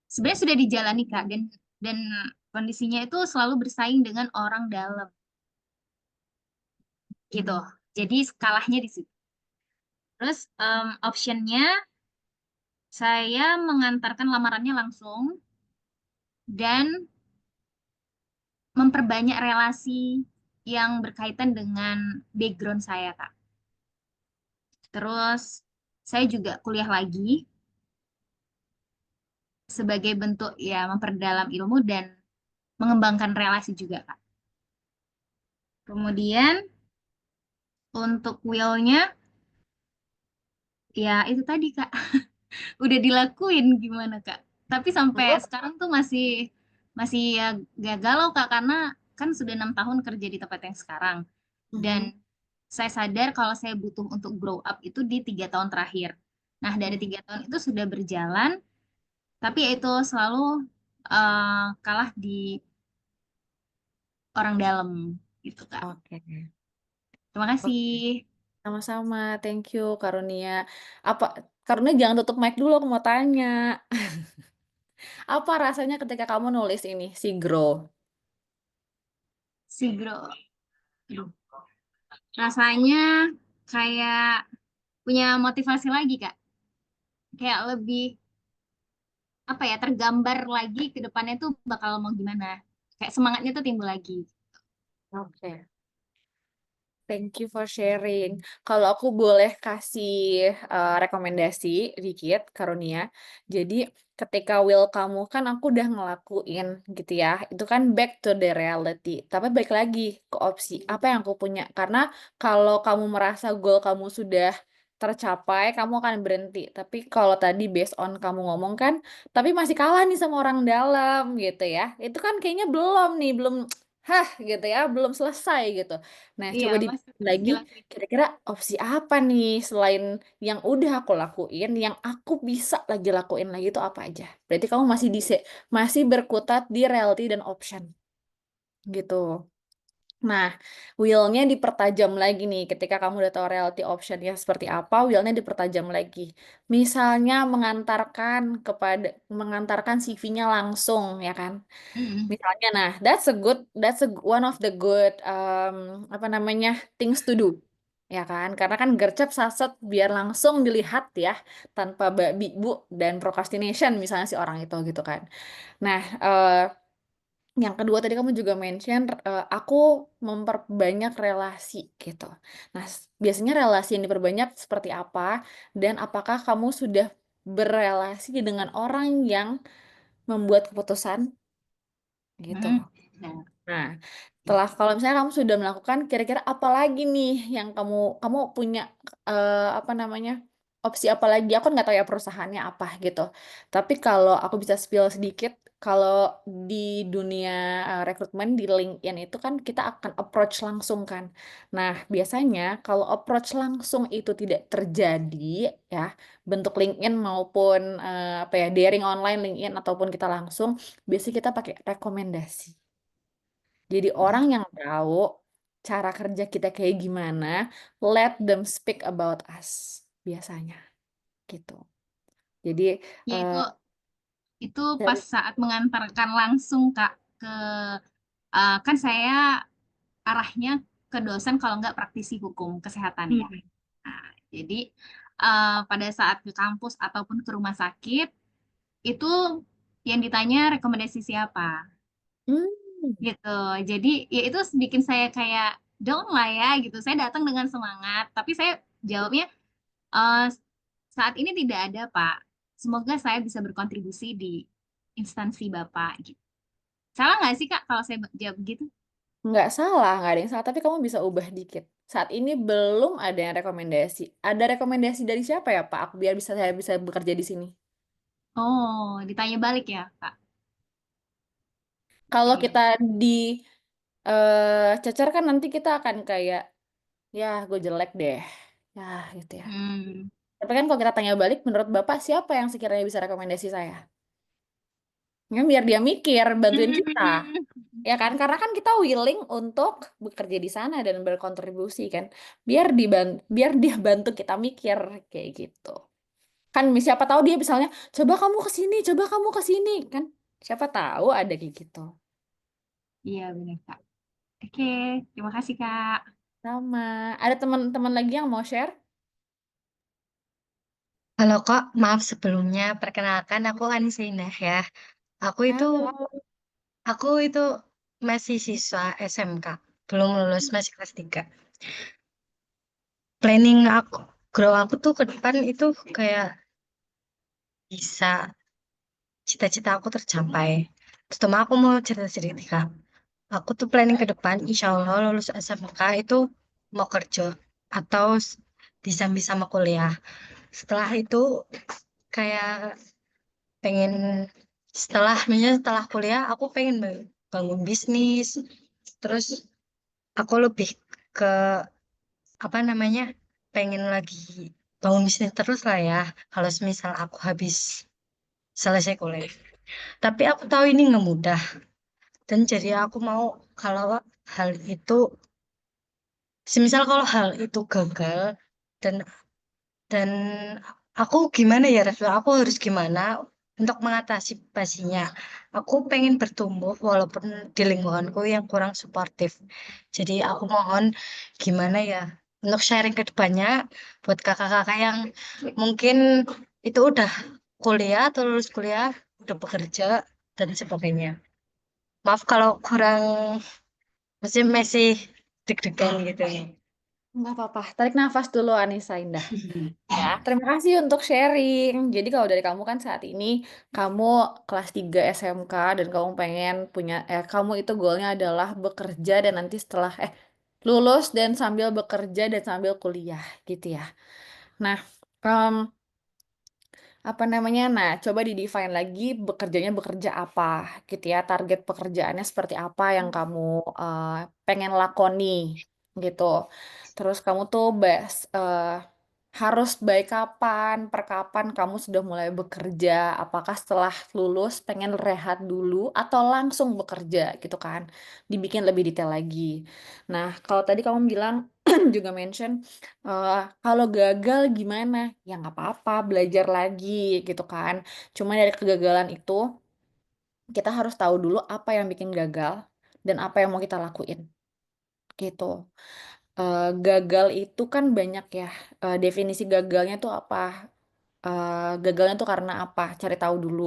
sebenarnya sudah dijalani, Kak, dan kondisinya itu selalu bersaing dengan orang dalam gitu. Jadi skalanya di situ. Terus optionnya saya mengantarkan lamarannya langsung dan memperbanyak relasi yang berkaitan dengan background saya, Kak. Terus saya juga kuliah lagi sebagai bentuk ya memperdalam ilmu dan mengembangkan relasi juga, Kak. Kemudian untuk will-nya ya itu tadi, Kak. Udah dilakuin gimana, Kak? Tapi sampai Terus? sekarang tuh masih masih ya gagal loh, Kak, karena kan sudah 6 tahun kerja di tempat yang sekarang. Dan Mhm. saya sadar kalau saya butuh untuk grow up itu di 3 tahun terakhir. Nah, dari Hmm. 3 tahun itu sudah berjalan, tapi ya itu selalu kalah di orang dalam gitu, Kak. Oke. Terima Oke. kasih. Sama-sama. Thank you, Karunia. Apa Karunia jangan tutup mic dulu, aku mau tanya. Apa rasanya ketika kamu nulis ini, si Grow? Si Bro. Aduh. Rasanya kayak punya motivasi lagi, Kak. Kayak lebih apa ya, tergambar lagi ke depannya tuh bakal mau gimana. Kayak semangatnya tuh timbul lagi. Oke. Thank you for sharing. Kalau aku boleh kasih rekomendasi dikit, Karunia. Jadi ketika will kamu kan aku udah ngelakuin gitu ya. Itu kan back to the reality. Tapi balik lagi ke opsi apa yang aku punya. Karena kalau kamu merasa goal kamu sudah tercapai, kamu akan berhenti. Tapi kalau tadi based on kamu ngomong kan, tapi masih kalah nih sama orang dalam gitu ya. Itu kan kayaknya belum nih, belum hah gitu ya, belum selesai gitu. Nah, Iya, coba masih dipikirin harus lagi, dilakuin. kira-kira opsi apa nih selain yang udah aku lakuin, yang aku bisa lagi lakuin lagi itu apa aja? Berarti kamu masih berkutat di reality dan option gitu. Nah, will-nya dipertajam lagi nih. Ketika kamu udah tahu reality option-nya seperti apa, will-nya dipertajam lagi. Misalnya mengantarkan CV-nya langsung, ya kan? Mm-mm. Misalnya, nah, that's a one of the good apa namanya things to do, ya kan? Karena kan gercep saset biar langsung dilihat ya, tanpa babi bu dan procrastination misalnya si orang itu gitu kan. Nah, yang kedua tadi kamu juga mention aku memperbanyak relasi gitu. Nah, biasanya relasi yang diperbanyak seperti apa dan apakah kamu sudah berelasi dengan orang yang membuat keputusan gitu. Mm-mm. Nah, Nah, kalau misalnya kamu sudah melakukan, kira-kira apa lagi nih yang kamu punya apa namanya opsi apa lagi? Aku nggak tahu ya perusahaannya apa gitu. Tapi kalau aku bisa spill sedikit, kalau di dunia rekrutmen di LinkedIn itu kan kita akan approach langsung kan. Nah, biasanya kalau approach langsung itu tidak terjadi ya, bentuk LinkedIn maupun apa ya daring online LinkedIn ataupun kita langsung, biasanya kita pakai rekomendasi. Jadi orang yang tahu cara kerja kita kayak gimana, let them speak about us. biasanya gitu. Jadi Ya itu eh, itu pas dari saat mengantarkan langsung Kak ke kan saya arahnya ke dosen kalau nggak praktisi hukum kesehatan ya. Hmm. Nah, jadi pada saat ke kampus ataupun ke rumah sakit itu yang ditanya rekomendasi siapa Hmm. gitu. Jadi ya itu bikin saya kayak down lah ya gitu. Saya datang dengan semangat, tapi saya jawabnya eh, saat ini tidak ada Pak. Semoga saya bisa berkontribusi di instansi Bapak gitu. Salah nggak sih Kak kalau saya jawab gitu? Nggak salah, nggak ada yang salah, tapi kamu bisa ubah dikit. Saat ini belum ada yang rekomendasi. Ada rekomendasi dari siapa ya, Pak? Aku biar saya bisa bekerja di sini. Oh, ditanya balik ya Kak. Kalau Oke. kita di cecer kan nanti kita akan kayak, ya gue jelek deh. Ya gitu ya. Hmm. Tapi kan kalau kita tanya balik, menurut Bapak siapa yang sekiranya bisa rekomendasi saya? Ya, biar dia mikir, bantuin kita. Ya kan? Karena kan kita willing untuk bekerja di sana dan berkontribusi kan. Biar dia bantu kita mikir kayak gitu. Kan siapa tahu dia misalnya, coba kamu ke sini kan. Siapa tahu ada kayak gitu. Iya benar Kak. Oke, terima kasih Kak. Sama. Ada teman-teman lagi yang mau share? Halo Kak, maaf sebelumnya. Perkenalkan aku Anissa Indah ya. Aku itu Halo. aku itu masih siswa SMK, belum lulus masih kelas 3. Planning grow aku tuh ke depan itu kayak bisa cita-cita aku tercapai. Terutama aku mau cerita-cerita Kak. Aku tuh planning ke depan, insya Allah lulus SMK itu mau kerja atau disambi sama kuliah. Setelah itu kayak pengen setelah kuliah aku pengen bangun bisnis, terus aku lebih ke apa namanya, pengen lagi bangun bisnis terus lah ya kalau misal aku habis selesai kuliah. Tapi aku tahu ini nggak mudah, dan jadi aku mau kalau hal itu, semisal kalau hal itu gagal, dan dan aku gimana ya Rasul, aku harus gimana untuk mengatasi pastinya. Aku pengen bertumbuh walaupun di lingkunganku yang kurang suportif. Jadi aku mohon gimana ya untuk sharing ke depannya buat kakak-kakak yang mungkin itu udah kuliah atau lulus kuliah, udah bekerja dan sebagainya. Maaf kalau kurang, masih deg-degan gitu ya. Nggak apa-apa. Tarik nafas dulu, Anissa Indah. Ya, terima kasih untuk sharing. Jadi kalau dari kamu kan saat ini kamu kelas 3 SMK dan kamu pengen punya kamu itu goalnya adalah bekerja dan nanti setelah lulus dan sambil bekerja dan sambil kuliah gitu ya. Nah, em, apa namanya? Nah, coba di-define lagi bekerjanya bekerja apa gitu ya. Target pekerjaannya seperti apa yang kamu pengen lakoni gitu. Terus kamu tuh harus baik kapan, per kapan kamu sudah mulai bekerja? Apakah setelah lulus pengen rehat dulu atau langsung bekerja gitu kan? Dibikin lebih detail lagi. Nah, kalau tadi kamu bilang juga mention kalau gagal gimana? Ya nggak apa-apa, belajar lagi gitu kan. Cuma dari kegagalan itu kita harus tahu dulu apa yang bikin gagal dan apa yang mau kita lakuin gitu. Gagal itu kan banyak ya. Definisi gagalnya tuh apa? Gagalnya tuh karena apa? Cari tahu dulu.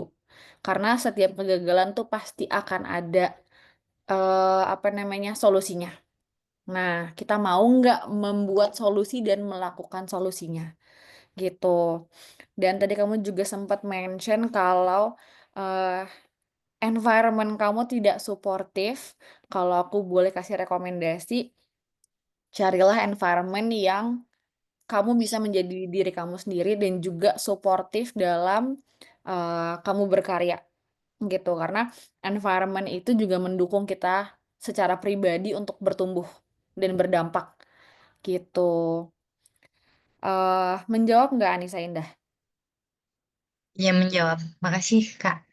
Karena setiap kegagalan tuh pasti akan ada apa namanya solusinya. Nah, kita mau nggak membuat solusi dan melakukan solusinya gitu. Dan tadi kamu juga sempat mention kalau eh, environment kamu tidak suportif. Kalau aku boleh kasih rekomendasi, carilah environment yang kamu bisa menjadi diri kamu sendiri dan juga suportif dalam kamu berkarya gitu. Karena environment itu juga mendukung kita secara pribadi untuk bertumbuh dan berdampak gitu. Menjawab nggak Anissa Indah? Ya menjawab. Makasih Kak.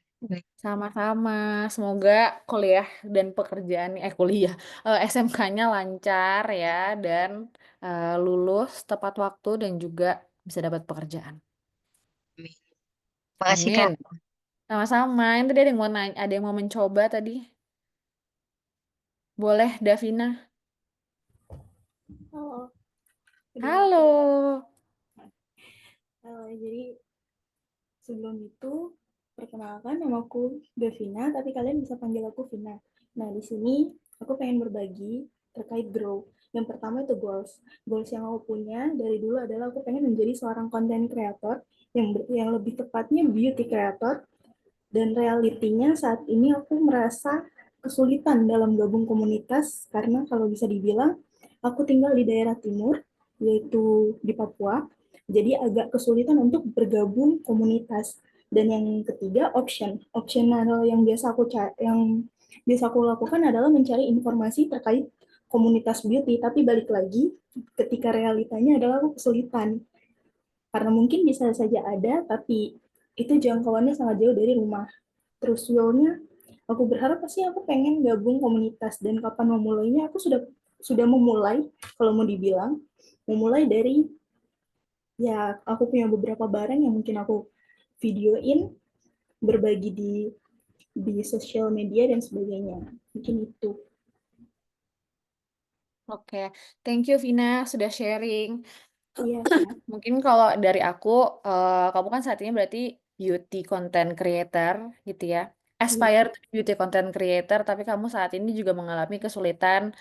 Sama-sama. Semoga kuliah dan pekerjaan kuliah SMK-nya lancar ya dan lulus tepat waktu dan juga bisa dapat pekerjaan. Amin. Makasih Kak. Amin. Sama-sama. Ini tadi ada yang mau nanya, ada yang mau mencoba tadi. Boleh, Davina. Halo, Halo. jadi sebelum itu perkenalkan namaku Devina, tapi kalian bisa panggil aku Vina. Nah, di sini aku pengen berbagi terkait grow. Yang pertama itu goals. Goals yang aku punya dari dulu adalah aku pengen menjadi seorang content creator yang lebih tepatnya beauty creator. Dan realitinya saat ini aku merasa kesulitan dalam gabung komunitas karena kalau bisa dibilang aku tinggal di daerah timur, yaitu di Papua, jadi agak kesulitan untuk bergabung komunitas. Dan yang ketiga, optional yang biasa aku lakukan adalah mencari informasi terkait komunitas beauty, tapi balik lagi ketika realitanya adalah aku kesulitan karena mungkin bisa saja ada, tapi itu jangkauannya sangat jauh dari rumah. Terus will-nya, aku berharap pasti aku pengen gabung komunitas, dan kapan memulainya aku sudah memulai. Kalau mau dibilang memulai dari, ya, aku punya beberapa barang yang mungkin aku videoin, berbagi di sosial media dan sebagainya, mungkin itu. Oke, thank you Vina sudah sharing. Iya, Kak. Mungkin kalau dari aku, kamu kan saat ini berarti beauty content creator gitu ya. Iya, Aspired beauty content creator, tapi kamu saat ini juga mengalami kesulitan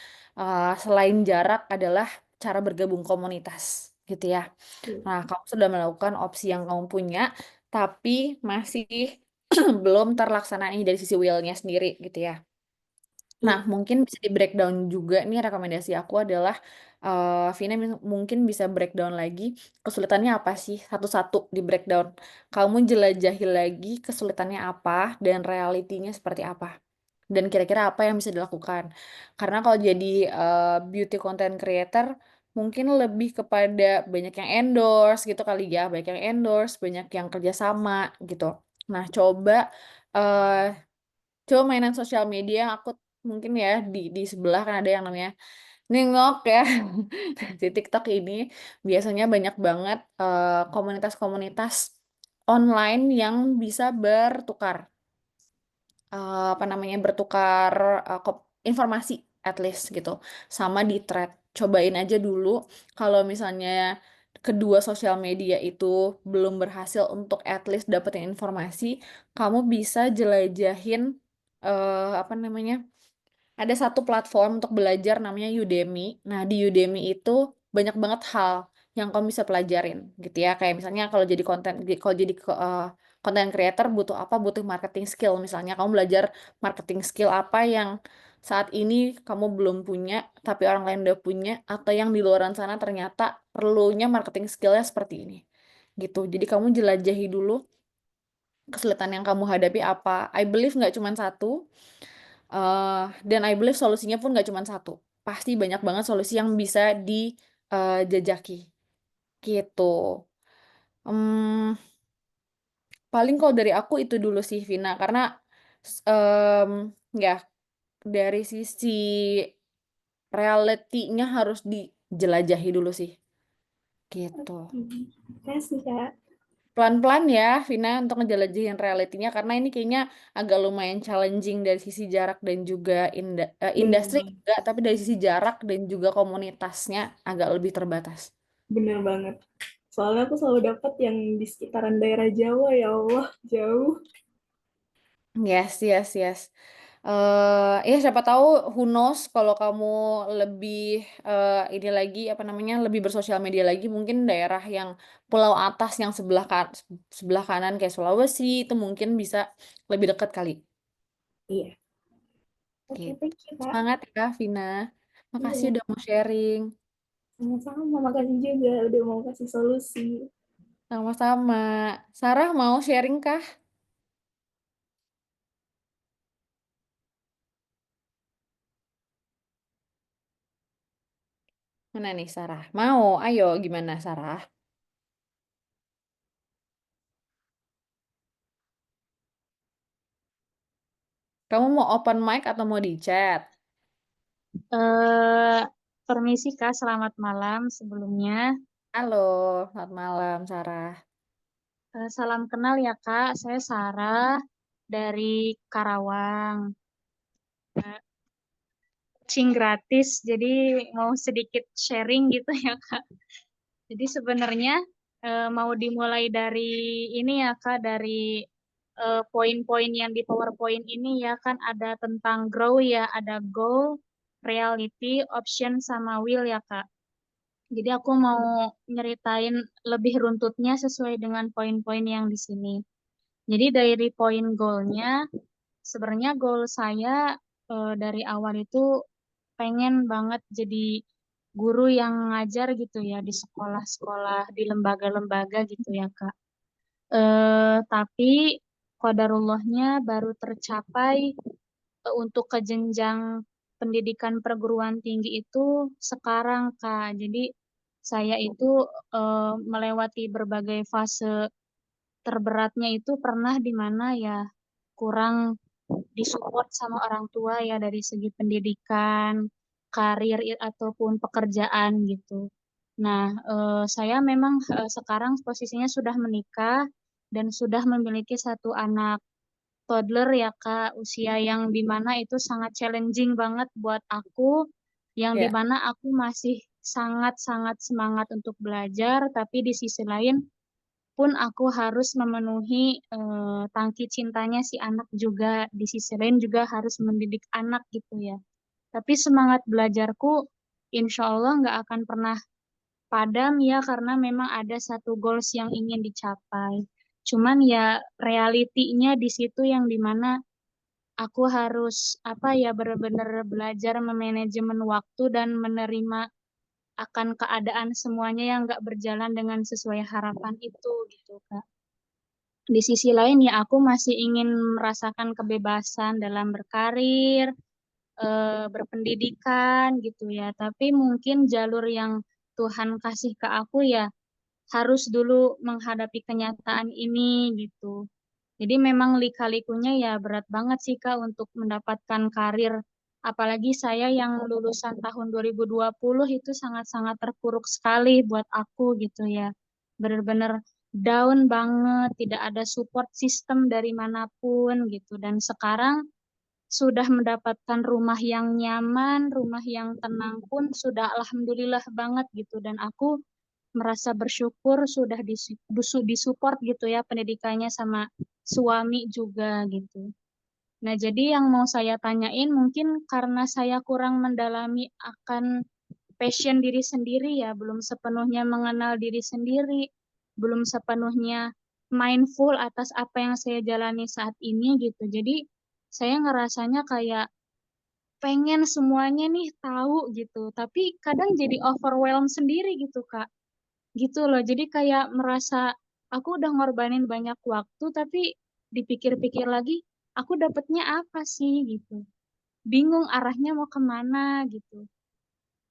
selain jarak adalah cara bergabung komunitas gitu ya. iya. Nah, kamu sudah melakukan opsi yang kamu punya, tapi masih belum terlaksana ini dari sisi will-nya sendiri gitu ya. Nah, Iya. mungkin bisa di breakdown juga nih rekomendasi aku adalah Vina mungkin bisa breakdown lagi kesulitannya apa sih satu-satu di breakdown. Kamu jelajahi lagi kesulitannya apa dan realitinya seperti apa. Dan kira-kira apa yang bisa dilakukan. Karena kalau jadi beauty content creator mungkin lebih kepada banyak yang endorse gitu kali ya, banyak yang endorse, banyak yang kerjasama gitu. Nah, eh coba mainan sosial media yang aku mungkin ya di sebelah kan ada yang namanya Nengok ya. Di TikTok ini biasanya banyak banget komunitas-komunitas online yang bisa bertukar apa namanya bertukar informasi at least gitu sama di thread. Cobain aja dulu kalau misalnya kedua sosial media itu belum berhasil untuk at least dapetin informasi, kamu bisa jelajahin apa namanya? Ada satu platform untuk belajar namanya Udemy. Nah, di Udemy itu banyak banget hal yang kamu bisa pelajarin gitu ya. Kayak misalnya kalau jadi content creator butuh apa? Butuh marketing skill. Misalnya kamu belajar marketing skill apa yang saat ini kamu belum punya, tapi orang lain udah punya, atau yang di luar sana ternyata perlunya marketing skillnya seperti ini. Gitu. Jadi kamu jelajahi dulu kesulitan yang kamu hadapi apa. I believe nggak cuma satu. Dan I believe solusinya pun nggak cuma satu. Pasti banyak banget solusi yang bisa dijajaki. Gitu. Hmm, paling kalau dari aku itu dulu sih, Vina. Karena ya dari sisi reality-nya harus dijelajahi dulu sih. Gitu. Terima kasih, Kak. Pelan-pelan ya, Vina, untuk ngejelajahin realitinya. Karena ini kayaknya agak lumayan challenging dari sisi jarak dan juga Bener industri banget. enggak, tapi dari sisi jarak dan juga komunitasnya agak lebih terbatas. Bener banget. Soalnya aku selalu dapat yang di sekitaran daerah Jawa, ya Allah, jauh. Yes, yes, yes. Ya siapa tahu who knows kalau kamu lebih ini lagi apa namanya lebih bersosial media lagi mungkin daerah yang pulau atas yang sebelah kanan kayak Sulawesi itu mungkin bisa lebih dekat kali. Iya. Oke, Gitu. thank you, Kak. Semangat ya, Vina. Makasih Iya, udah mau sharing. sama-sama. Makasih juga udah mau kasih solusi. Sama-sama. Sarah mau sharing kah? Mana nih Sarah? Mau? Ayo, gimana Sarah? Kamu mau open mic atau mau di chat? Eh, Permisi Kak, selamat malam sebelumnya. Halo, selamat malam Sarah. Salam kenal ya Kak, saya Sarah dari Karawang. Coaching gratis, jadi mau sedikit sharing gitu ya Kak. Jadi sebenarnya mau dimulai dari ini ya Kak, dari poin-poin yang di PowerPoint ini ya kan ada tentang grow ya, ada goal, reality, option, sama will ya Kak. Jadi aku mau nyeritain lebih runtutnya sesuai dengan poin-poin yang di sini. Jadi dari poin goalnya, sebenarnya goal saya dari awal itu pengen banget jadi guru yang ngajar gitu ya di sekolah-sekolah, di lembaga-lembaga gitu ya Kak. Tapi qadarullahnya baru tercapai untuk ke jenjang pendidikan perguruan tinggi itu sekarang Kak. Jadi saya itu melewati berbagai fase terberatnya itu pernah di mana ya kurang disupport sama orang tua ya dari segi pendidikan, karir ataupun pekerjaan gitu. Nah, saya memang sekarang posisinya sudah menikah dan sudah memiliki satu anak toddler ya Kak, usia yang dimana itu sangat challenging banget buat aku, yang Ya. dimana aku masih sangat-sangat semangat untuk belajar, tapi di sisi lain pun aku harus memenuhi tangki cintanya si anak juga, di sisi lain juga harus mendidik anak gitu ya. Tapi semangat belajarku insya Allah nggak akan pernah padam ya karena memang ada satu goals yang ingin dicapai. Cuman ya realitinya di situ yang dimana aku harus apa ya benar-benar belajar memanajemen waktu dan menerima akan keadaan semuanya yang nggak berjalan dengan sesuai harapan itu gitu Kak. Di sisi lain ya aku masih ingin merasakan kebebasan dalam berkarir, berpendidikan gitu ya. Tapi mungkin jalur yang Tuhan kasih ke aku ya harus dulu menghadapi kenyataan ini gitu. Jadi memang lika-likunya ya berat banget sih Kak untuk mendapatkan karir. Apalagi saya yang lulusan tahun 2020 itu sangat-sangat terpuruk sekali buat aku gitu ya. Benar-benar down banget, tidak ada support system dari manapun gitu. Dan sekarang sudah mendapatkan rumah yang nyaman, rumah yang tenang pun sudah alhamdulillah banget gitu. Dan aku merasa bersyukur sudah disupport gitu ya pendidikannya sama suami juga gitu. Nah, jadi yang mau saya tanyain mungkin karena saya kurang mendalami akan passion diri sendiri ya, belum sepenuhnya mengenal diri sendiri, belum sepenuhnya mindful atas apa yang saya jalani saat ini gitu. Jadi saya ngerasanya kayak pengen semuanya nih tahu gitu, tapi kadang jadi overwhelmed sendiri gitu, Kak. Gitu loh. Jadi kayak merasa aku udah ngorbanin banyak waktu, tapi dipikir-pikir lagi, aku dapetnya apa sih gitu. Bingung arahnya mau kemana gitu.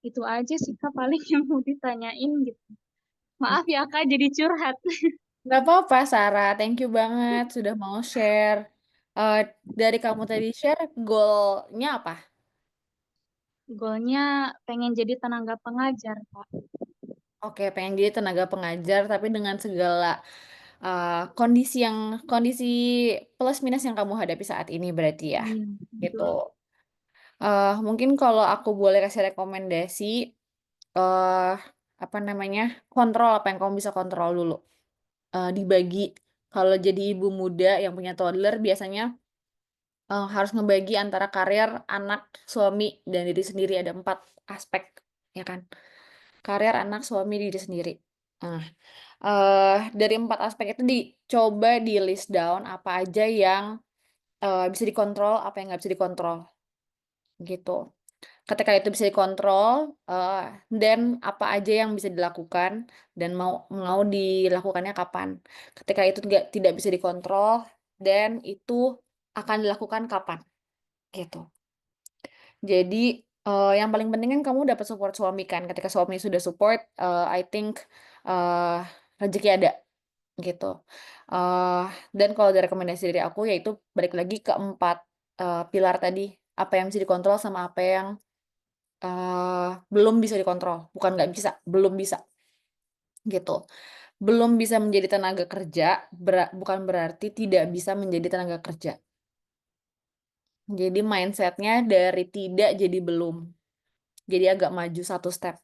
Itu aja sih Kak paling yang mau ditanyain gitu. Maaf ya Kak jadi curhat. Nggak apa-apa, Sarah. Thank you banget sudah mau share. Eh, dari kamu tadi share, goalnya apa? Goalnya pengen jadi tenaga pengajar Kak. Oke, pengen jadi tenaga pengajar, tapi dengan segala kondisi plus minus yang kamu hadapi saat ini berarti ya, Iya, gitu. betul. Mungkin kalau aku boleh kasih rekomendasi, eh apa namanya, kontrol apa yang kamu bisa kontrol dulu. Dibagi. Kalau jadi ibu muda yang punya toddler, biasanya harus ngebagi antara karir, anak, suami, dan diri sendiri. Ada 4 aspek, ya kan? Karir, anak, suami, diri sendiri. Nah, dari 4 aspek itu dicoba di list down apa aja yang bisa dikontrol, apa yang nggak bisa dikontrol, gitu. Ketika itu bisa dikontrol, dan apa aja yang bisa dilakukan dan mau mau dilakukannya kapan. Ketika itu tidak bisa dikontrol dan itu akan dilakukan kapan, gitu. Jadi yang paling penting kan kamu dapat support suami kan. Ketika suami sudah support, I think rezeki ada, gitu. Dan kalau dari rekomendasi dari aku yaitu balik lagi ke 4 pilar tadi, apa yang bisa dikontrol sama apa yang belum bisa dikontrol. Bukan nggak bisa, belum bisa. gitu. Belum bisa menjadi tenaga kerja, bukan berarti tidak bisa menjadi tenaga kerja. Jadi mindsetnya dari tidak jadi belum. Jadi agak maju satu step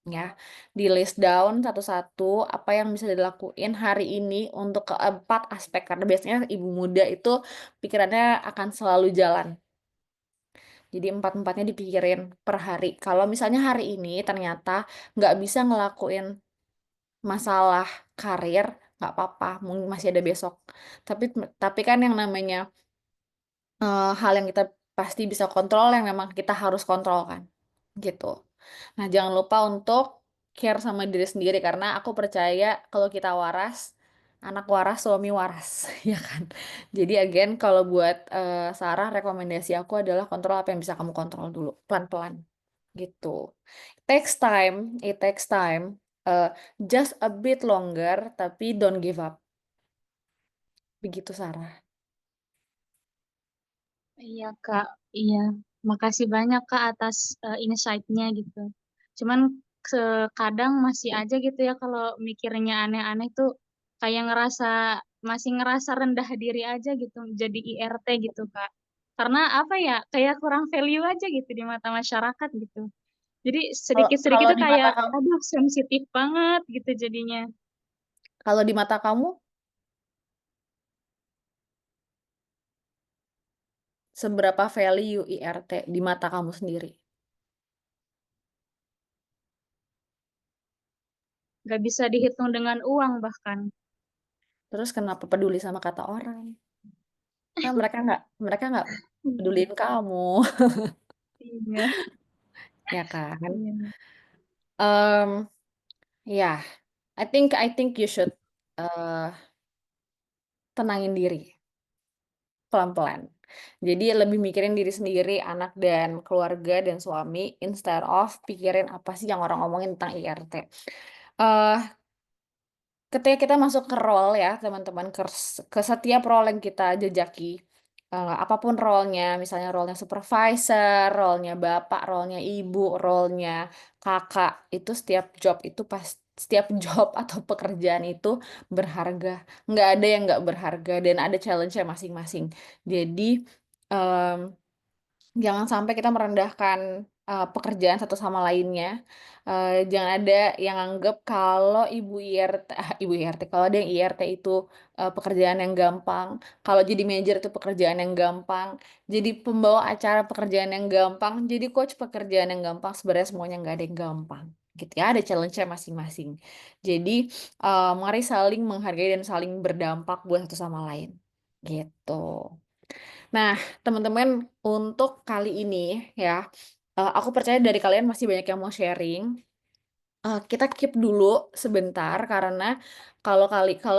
ya. Di list down satu-satu apa yang bisa dilakuin hari ini untuk keempat aspek. Karena biasanya ibu muda itu pikirannya akan selalu jalan. Jadi empat-empatnya dipikirin per hari. Kalau misalnya hari ini ternyata nggak bisa ngelakuin masalah karir, nggak apa-apa, mungkin masih ada besok. Tapi kan yang namanya hal yang kita pasti bisa kontrol, yang memang kita harus kontrol kan, gitu. Nah, jangan lupa untuk care sama diri sendiri, karena aku percaya kalau kita waras, anak waras, suami waras, ya kan? Jadi again, kalau buat Sarah, rekomendasi aku adalah kontrol apa yang bisa kamu kontrol dulu, pelan-pelan, gitu. It takes time, just a bit longer, tapi don't give up. Begitu, Sarah. Iya Kak, iya. Makasih banyak Kak atas insight-nya gitu. Cuman kadang masih aja gitu ya kalau mikirnya aneh-aneh tuh kayak masih ngerasa rendah diri aja gitu jadi IRT gitu Kak. Karena apa ya, kayak kurang value aja gitu di mata masyarakat gitu. Jadi sedikit-sedikit Kalau tuh di mata kayak, kamu, aduh sensitif banget gitu jadinya. kalau di mata kamu, seberapa value IRT di mata kamu sendiri? Gak bisa dihitung dengan uang bahkan. Terus kenapa peduli sama kata orang? Kan mereka nggak peduliin kamu, Iya, ya kan? iya. Um, ya, I think you should uh, tenangin diri pelan-pelan. Jadi lebih mikirin diri sendiri, anak dan keluarga dan suami, instead of pikirin apa sih yang orang ngomongin tentang IRT. Eh, Ketika kita masuk ke role ya teman-teman, ke setiap role yang kita jajaki, apapun role-nya, misalnya role-nya supervisor, role-nya bapak, role-nya ibu, role-nya kakak, itu setiap job atau pekerjaan itu berharga. Nggak ada yang nggak berharga dan ada challenge-nya masing-masing. Jadi, mmm jangan sampai kita merendahkan, pekerjaan satu sama lainnya, jangan ada yang anggap kalau ibu IRT, kalau ada yang IRT itu, pekerjaan yang gampang, kalau jadi manajer itu pekerjaan yang gampang, jadi pembawa acara pekerjaan yang gampang, jadi coach pekerjaan yang gampang, sebenarnya semuanya nggak ada yang gampang, gitu ya, ada challenge-nya masing-masing. Jadi, mari saling menghargai dan saling berdampak buat satu sama lain, gitu. Nah, teman-teman, untuk kali ini ya, aku percaya dari kalian masih banyak yang mau sharing. Kita keep dulu sebentar karena kalau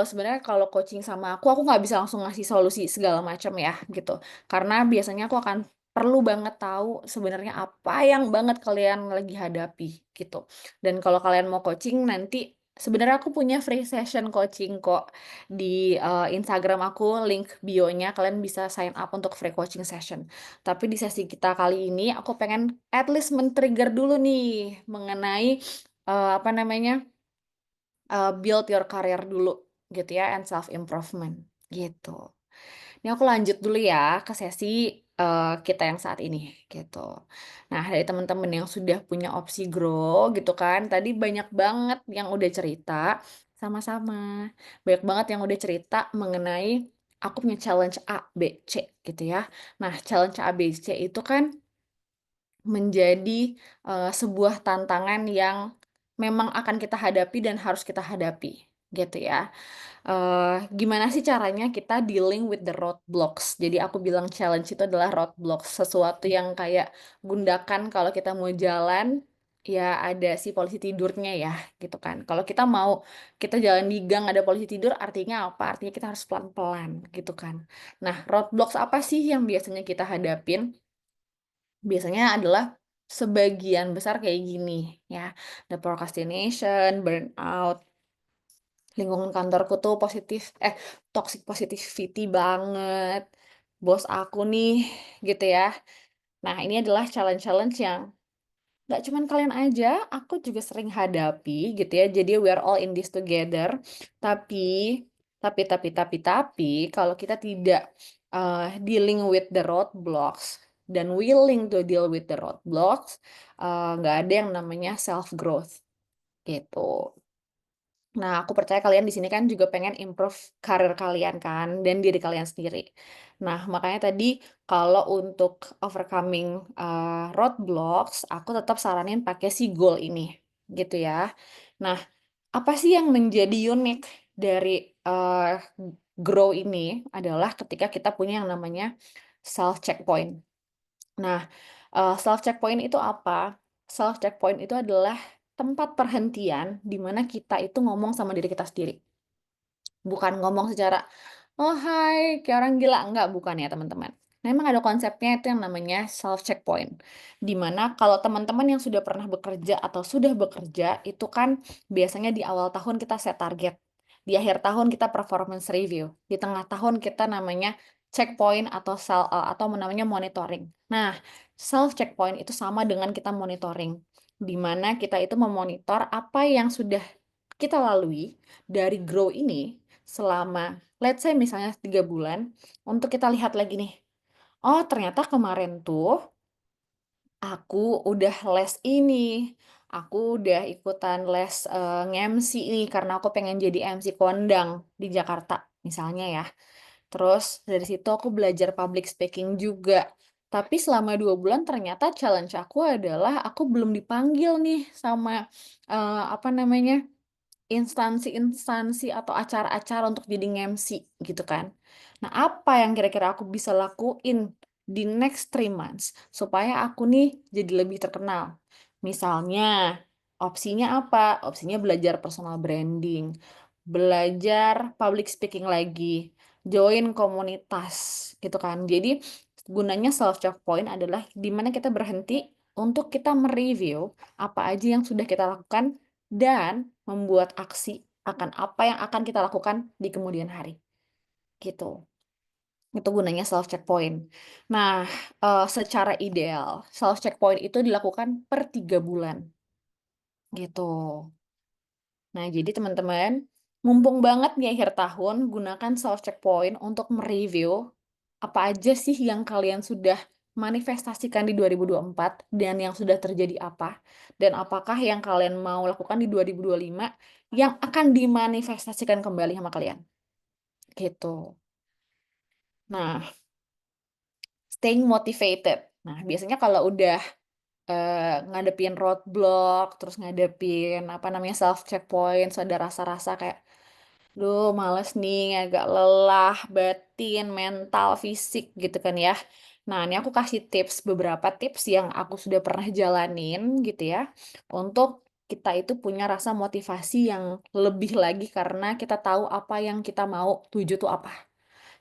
sebenarnya kalau coaching sama aku nggak bisa langsung ngasih solusi segala macam ya, gitu. Karena biasanya aku akan perlu banget tahu sebenarnya apa yang banget kalian lagi hadapi, gitu. Dan kalau kalian mau coaching nanti sebenarnya aku punya free session coaching kok di, Instagram aku, link bio-nya, kalian bisa sign up untuk free coaching session. Tapi di sesi kita kali ini aku pengen at least men-trigger dulu nih mengenai apa namanya, build your career dulu gitu ya and self improvement gitu. Ini aku lanjut dulu ya ke sesi, kita yang saat ini gitu. Nah, dari teman-teman yang sudah punya opsi grow gitu kan, tadi banyak banget yang udah cerita, sama-sama. Banyak banget yang udah cerita mengenai aku punya challenge A, B, C gitu ya. Nah, challenge A, B, C itu kan menjadi, sebuah tantangan yang memang akan kita hadapi dan harus kita hadapi, gitu ya. Gimana sih caranya kita dealing with the roadblocks? Jadi aku bilang challenge itu adalah roadblocks, sesuatu yang kayak gundakan kalau kita mau jalan, ya ada si polisi tidurnya ya, gitu kan. Kalau kita jalan di gang ada polisi tidur, artinya apa? Artinya kita harus pelan-pelan, gitu kan. Nah, roadblocks apa sih yang biasanya kita hadapin? Biasanya adalah sebagian besar kayak gini ya, ada procrastination, burnout, lingkungan kantorku tuh toxic positivity banget, bos aku nih gitu ya. Nah, ini adalah challenge-challenge yang Nggak cuman kalian aja, aku juga sering hadapi gitu ya. Jadi we are all in this together. Tapi, kalau kita tidak dealing with the roadblocks dan willing to deal with the roadblocks, nggak ada yang namanya self growth gitu. Nah, aku percaya kalian di sini kan juga pengen improve karir kalian kan dan diri kalian sendiri. Nah, makanya tadi kalau untuk overcoming roadblocks, aku tetap saranin pakai si goal ini, gitu ya. Nah, apa sih yang menjadi unik dari grow ini adalah ketika kita punya yang namanya self checkpoint. Nah, self checkpoint itu apa? Self checkpoint itu adalah tempat perhentian di mana kita itu ngomong sama diri kita sendiri. Bukan ngomong secara, oh hai, kayak orang gila. Enggak, bukan ya teman-teman. Nah, emang ada konsepnya itu yang namanya self checkpoint. Di mana kalau teman-teman yang sudah pernah bekerja atau sudah bekerja, itu kan biasanya di awal tahun kita set target. Di akhir tahun kita performance review. Di tengah tahun kita namanya checkpoint atau namanya monitoring. Nah, self checkpoint itu sama dengan kita monitoring. Di mana kita itu memonitor apa yang sudah kita lalui dari grow ini selama, let's say misalnya 3 bulan, untuk kita lihat lagi nih, oh ternyata kemarin tuh aku udah les ini, aku udah ikutan les nge-MC nih, karena aku pengen jadi MC kondang di Jakarta, misalnya ya. Terus dari situ aku belajar public speaking juga. Tapi selama 2 bulan ternyata challenge aku adalah aku belum dipanggil nih sama apa namanya, instansi-instansi atau acara-acara untuk jadi nge-MC gitu kan. Nah, apa yang kira-kira aku bisa lakuin di next 3 months supaya aku nih jadi lebih terkenal? Misalnya, opsinya apa? Opsinya belajar personal branding, belajar public speaking lagi, join komunitas gitu kan. Jadi, gunanya self checkpoint adalah di mana kita berhenti untuk kita mereview apa aja yang sudah kita lakukan dan membuat aksi akan apa yang akan kita lakukan di kemudian hari, gitu. Itu gunanya self checkpoint. Nah, secara ideal self checkpoint itu dilakukan per 3 bulan, gitu. Nah, jadi teman-teman, mumpung banget di akhir tahun, gunakan self checkpoint untuk mereview apa aja sih yang kalian sudah manifestasikan di 2024 dan yang sudah terjadi apa, dan apakah yang kalian mau lakukan di 2025 yang akan dimanifestasikan kembali sama kalian, gitu. Nah, staying motivated. Nah, biasanya kalau udah ngadepin roadblock, terus ngadepin apa namanya self checkpoint, ada rasa-rasa kayak, duh males nih, agak lelah, batin, mental, fisik gitu kan ya. Nah, ini aku kasih beberapa tips yang aku sudah pernah jalanin gitu ya, untuk kita itu punya rasa motivasi yang lebih lagi karena kita tahu apa yang kita mau tuju tuh apa.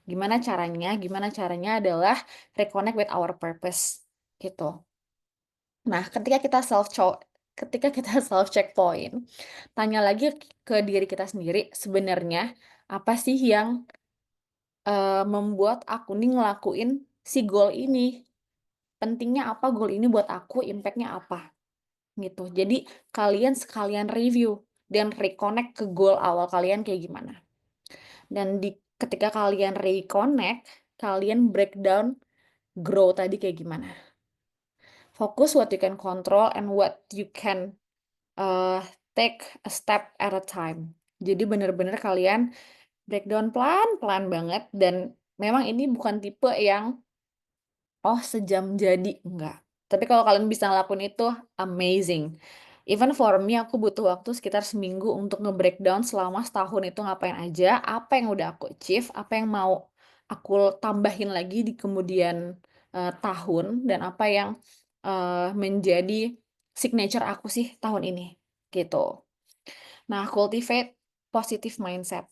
Gimana caranya? Gimana caranya adalah reconnect with our purpose gitu. Nah, ketika kita self checkpoint, tanya lagi ke diri kita sendiri, sebenarnya apa sih yang membuat aku nih ngelakuin si goal ini? Pentingnya apa goal ini buat aku, impact-nya apa? Gitu. Jadi kalian sekalian review dan reconnect ke goal awal kalian kayak gimana. Dan ketika kalian reconnect, kalian breakdown grow tadi kayak gimana. Fokus what you can control and what you can take a step at a time. Jadi bener-bener kalian breakdown pelan-pelan banget dan memang ini bukan tipe yang oh sejam jadi, enggak. Tapi kalau kalian bisa ngelakuin itu amazing. Even for me aku butuh waktu sekitar seminggu untuk nge-breakdown selama setahun itu ngapain aja, apa yang udah aku achieve, apa yang mau aku tambahin lagi di kemudian tahun dan apa yang menjadi signature aku sih tahun ini gitu. Nah, cultivate positive mindset.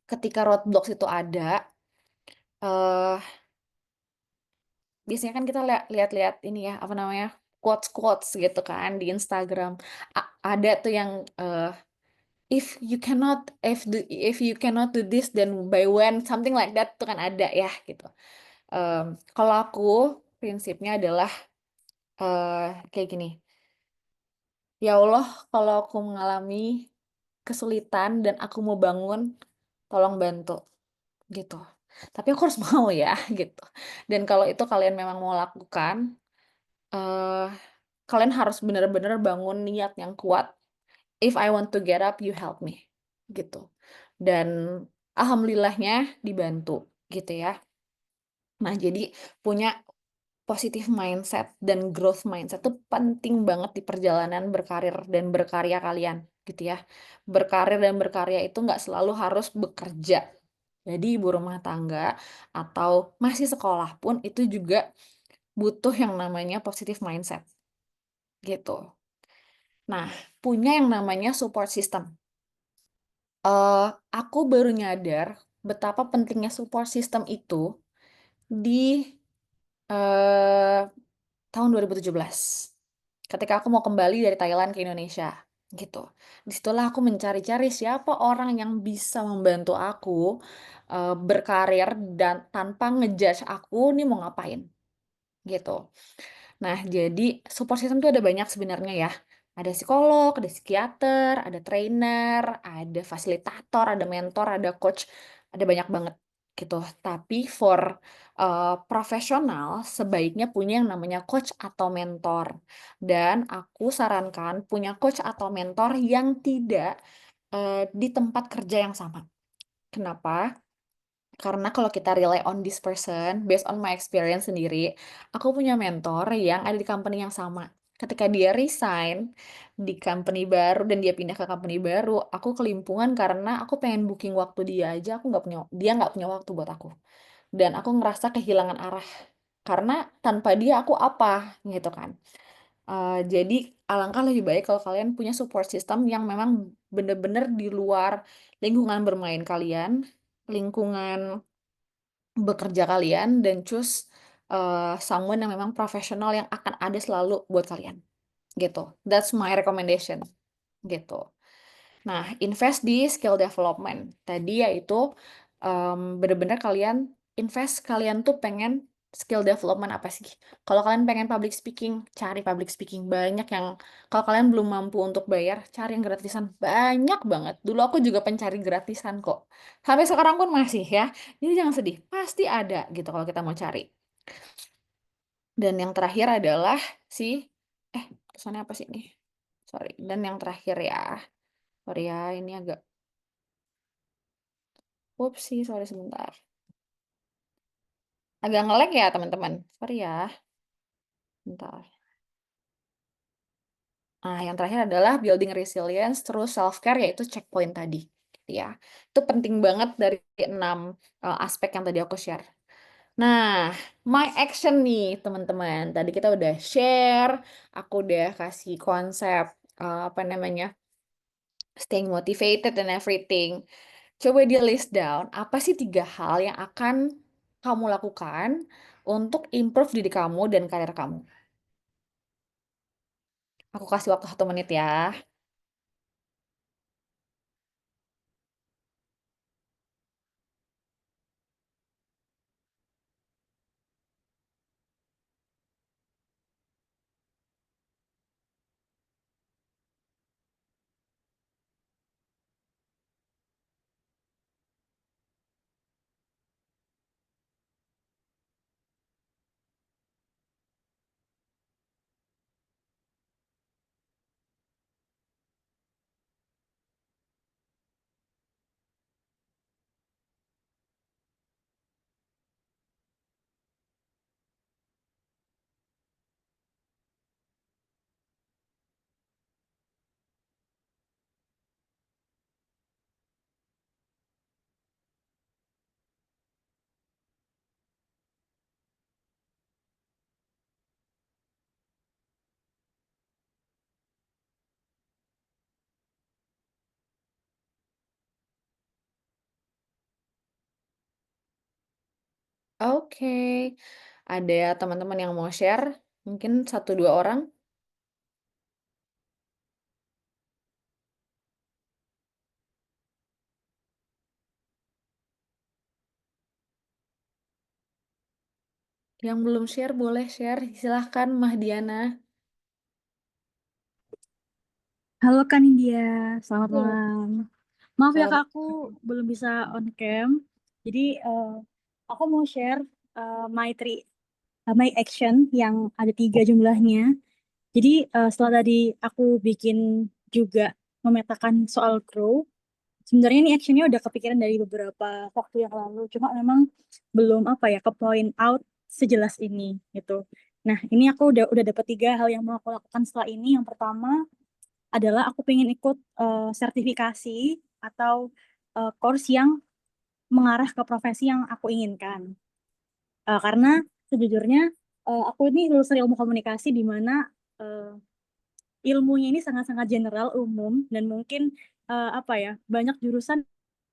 Ketika roadblocks itu ada, eh biasanya kan kita lihat-lihat ini ya, apa namanya, quotes-quotes gitu kan di Instagram. Ada tuh yang if you cannot do this then by when, something like that tuh kan ada ya gitu. Kalau aku prinsipnya adalah kayak gini. Ya Allah, kalau aku mengalami kesulitan dan aku mau bangun, tolong bantu gitu. Tapi aku harus mau ya gitu. Dan kalau itu kalian memang mau lakukan, eh kalian harus benar-benar bangun niat yang kuat. If I want to get up, you help me gitu. Dan alhamdulillahnya dibantu gitu ya. Nah, jadi punya positive mindset dan growth mindset itu penting banget di perjalanan berkarir dan berkarya kalian gitu ya. Berkarir dan berkarya itu nggak selalu harus bekerja. Jadi ibu rumah tangga atau masih sekolah pun itu juga butuh yang namanya positive mindset gitu. Nah, punya yang namanya support system. Aku baru nyadar betapa pentingnya support system itu di eh, tahun 2017. Ketika aku mau kembali dari Thailand ke Indonesia, gitu. Disitulah aku mencari-cari siapa orang yang bisa membantu aku berkarir dan tanpa ngejudge aku nih mau ngapain, gitu. Nah, jadi support system tuh ada banyak sebenarnya ya. Ada psikolog, ada psikiater, ada trainer, ada fasilitator, ada mentor, ada coach, ada banyak banget gitu. Tapi for profesional sebaiknya punya yang namanya coach atau mentor. Dan aku sarankan punya coach atau mentor yang tidak di tempat kerja yang sama. Kenapa? Karena kalau kita rely on this person, based on my experience sendiri, aku punya mentor yang ada di company yang sama. Ketika dia resign di company baru dan dia pindah ke company baru, aku kelimpungan karena aku pengen booking waktu dia aja, aku nggak punya, dia nggak punya waktu buat aku. Dan aku ngerasa kehilangan arah karena tanpa dia aku apa gitu kan. Jadi alangkah lebih baik kalau kalian punya support system yang memang bener-bener di luar lingkungan bermain kalian, lingkungan bekerja kalian, dan choose someone yang memang profesional yang akan ada selalu buat kalian gitu. That's my recommendation gitu. Nah, invest di skill development. Tadi yaitu bener-bener kalian invest, kalian tuh pengen skill development apa sih? Kalau kalian pengen public speaking, cari public speaking. Banyak yang, kalau kalian belum mampu untuk bayar, cari yang gratisan. Banyak banget. Dulu aku juga pencari gratisan kok. Sampai sekarang pun masih ya. Jadi jangan sedih, pasti ada gitu kalau kita mau cari. Dan yang terakhir adalah si, tulisannya apa sih ini? Sorry. Dan yang terakhir ya, sorry ya, ini agak Upsi, sorry sebentar. Agak nge-lag ya, teman-teman. Sorry ya. Bentar. Nah, yang terakhir adalah building resilience terus self-care, yaitu checkpoint tadi. Gitu ya. Itu penting banget dari 6 aspek yang tadi aku share. Nah, my action nih, teman-teman. Tadi kita udah share, aku udah kasih konsep, apa namanya, staying motivated and everything. Coba di list down, apa sih 3 hal yang akan kamu lakukan untuk improve diri kamu dan karir kamu? Aku kasih waktu 1 menit ya. Oke. Ada teman-teman yang mau share? Mungkin 1-2 orang? Yang belum share boleh share. Silahkan Mahdiana. Halo Kak Nindya, selamat Halo. malam. Maaf ya Selamat Kak, aku belum bisa on cam. Jadi aku mau share my action yang ada 3 jumlahnya. Jadi setelah tadi aku bikin juga memetakan soal grow, sebenarnya ini actionnya udah kepikiran dari beberapa waktu yang lalu. Cuma memang belum apa ya ke point out sejelas ini gitu. Nah ini aku udah dapat 3 hal yang mau aku lakukan setelah ini. Yang pertama adalah aku pengen ikut sertifikasi atau course yang mengarah ke profesi yang aku inginkan. Karena sejujurnya aku ini lulusan ilmu komunikasi di mana eh, ilmunya ini sangat-sangat general, umum, dan mungkin apa ya banyak jurusan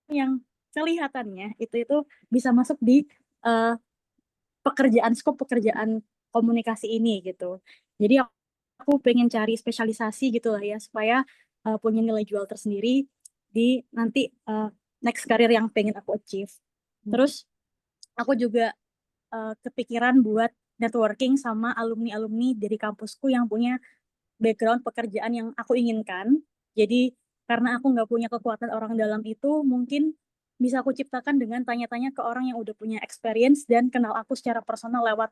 yang kelihatannya itu bisa masuk di eh, skop pekerjaan komunikasi ini gitu. Jadi aku pengen cari spesialisasi gitu lah ya supaya punya nilai jual tersendiri di nanti next career yang pengen aku achieve. Terus aku juga kepikiran buat networking sama alumni-alumni dari kampusku yang punya background pekerjaan yang aku inginkan. Jadi karena aku nggak punya kekuatan orang dalam itu, mungkin bisa aku ciptakan dengan tanya-tanya ke orang yang udah punya experience dan kenal aku secara personal lewat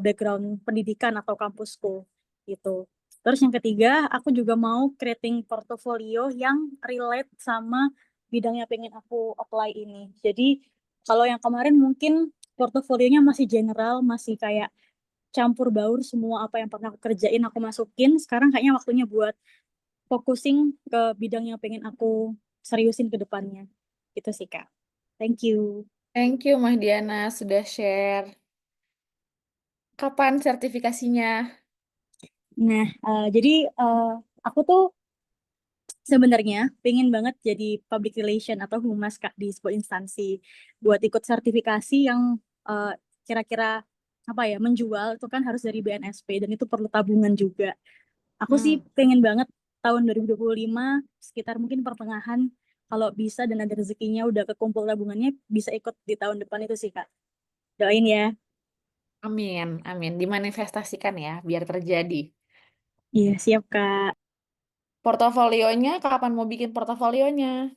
background pendidikan atau kampusku gitu. Terus yang ketiga, aku juga mau creating portfolio yang relate sama bidang yang pengen aku apply ini. Jadi kalau yang kemarin mungkin portofolionya masih general, masih kayak campur baur semua apa yang pernah aku kerjain aku masukin. Sekarang kayaknya waktunya buat focusing ke bidang yang pengen aku seriusin ke depannya. Gitu sih, Kak. Thank you. Thank you Mahdiana sudah share. Kapan sertifikasinya? Nah, jadi aku tuh sebenarnya pengen banget jadi public relation atau humas Kak di sebuah instansi buat ikut sertifikasi yang eh, kira-kira apa ya menjual itu kan harus dari BNSP dan itu perlu tabungan juga. Aku sih Hmm. pengen banget tahun 2025 sekitar mungkin pertengahan kalau bisa dan ada rezekinya udah kekumpul tabungannya bisa ikut di tahun depan itu sih Kak. Doain ya. Amin, amin. Dimanifestasikan ya, biar terjadi. Iya, siap Kak. Portofolionya, kapan mau bikin portofolionya?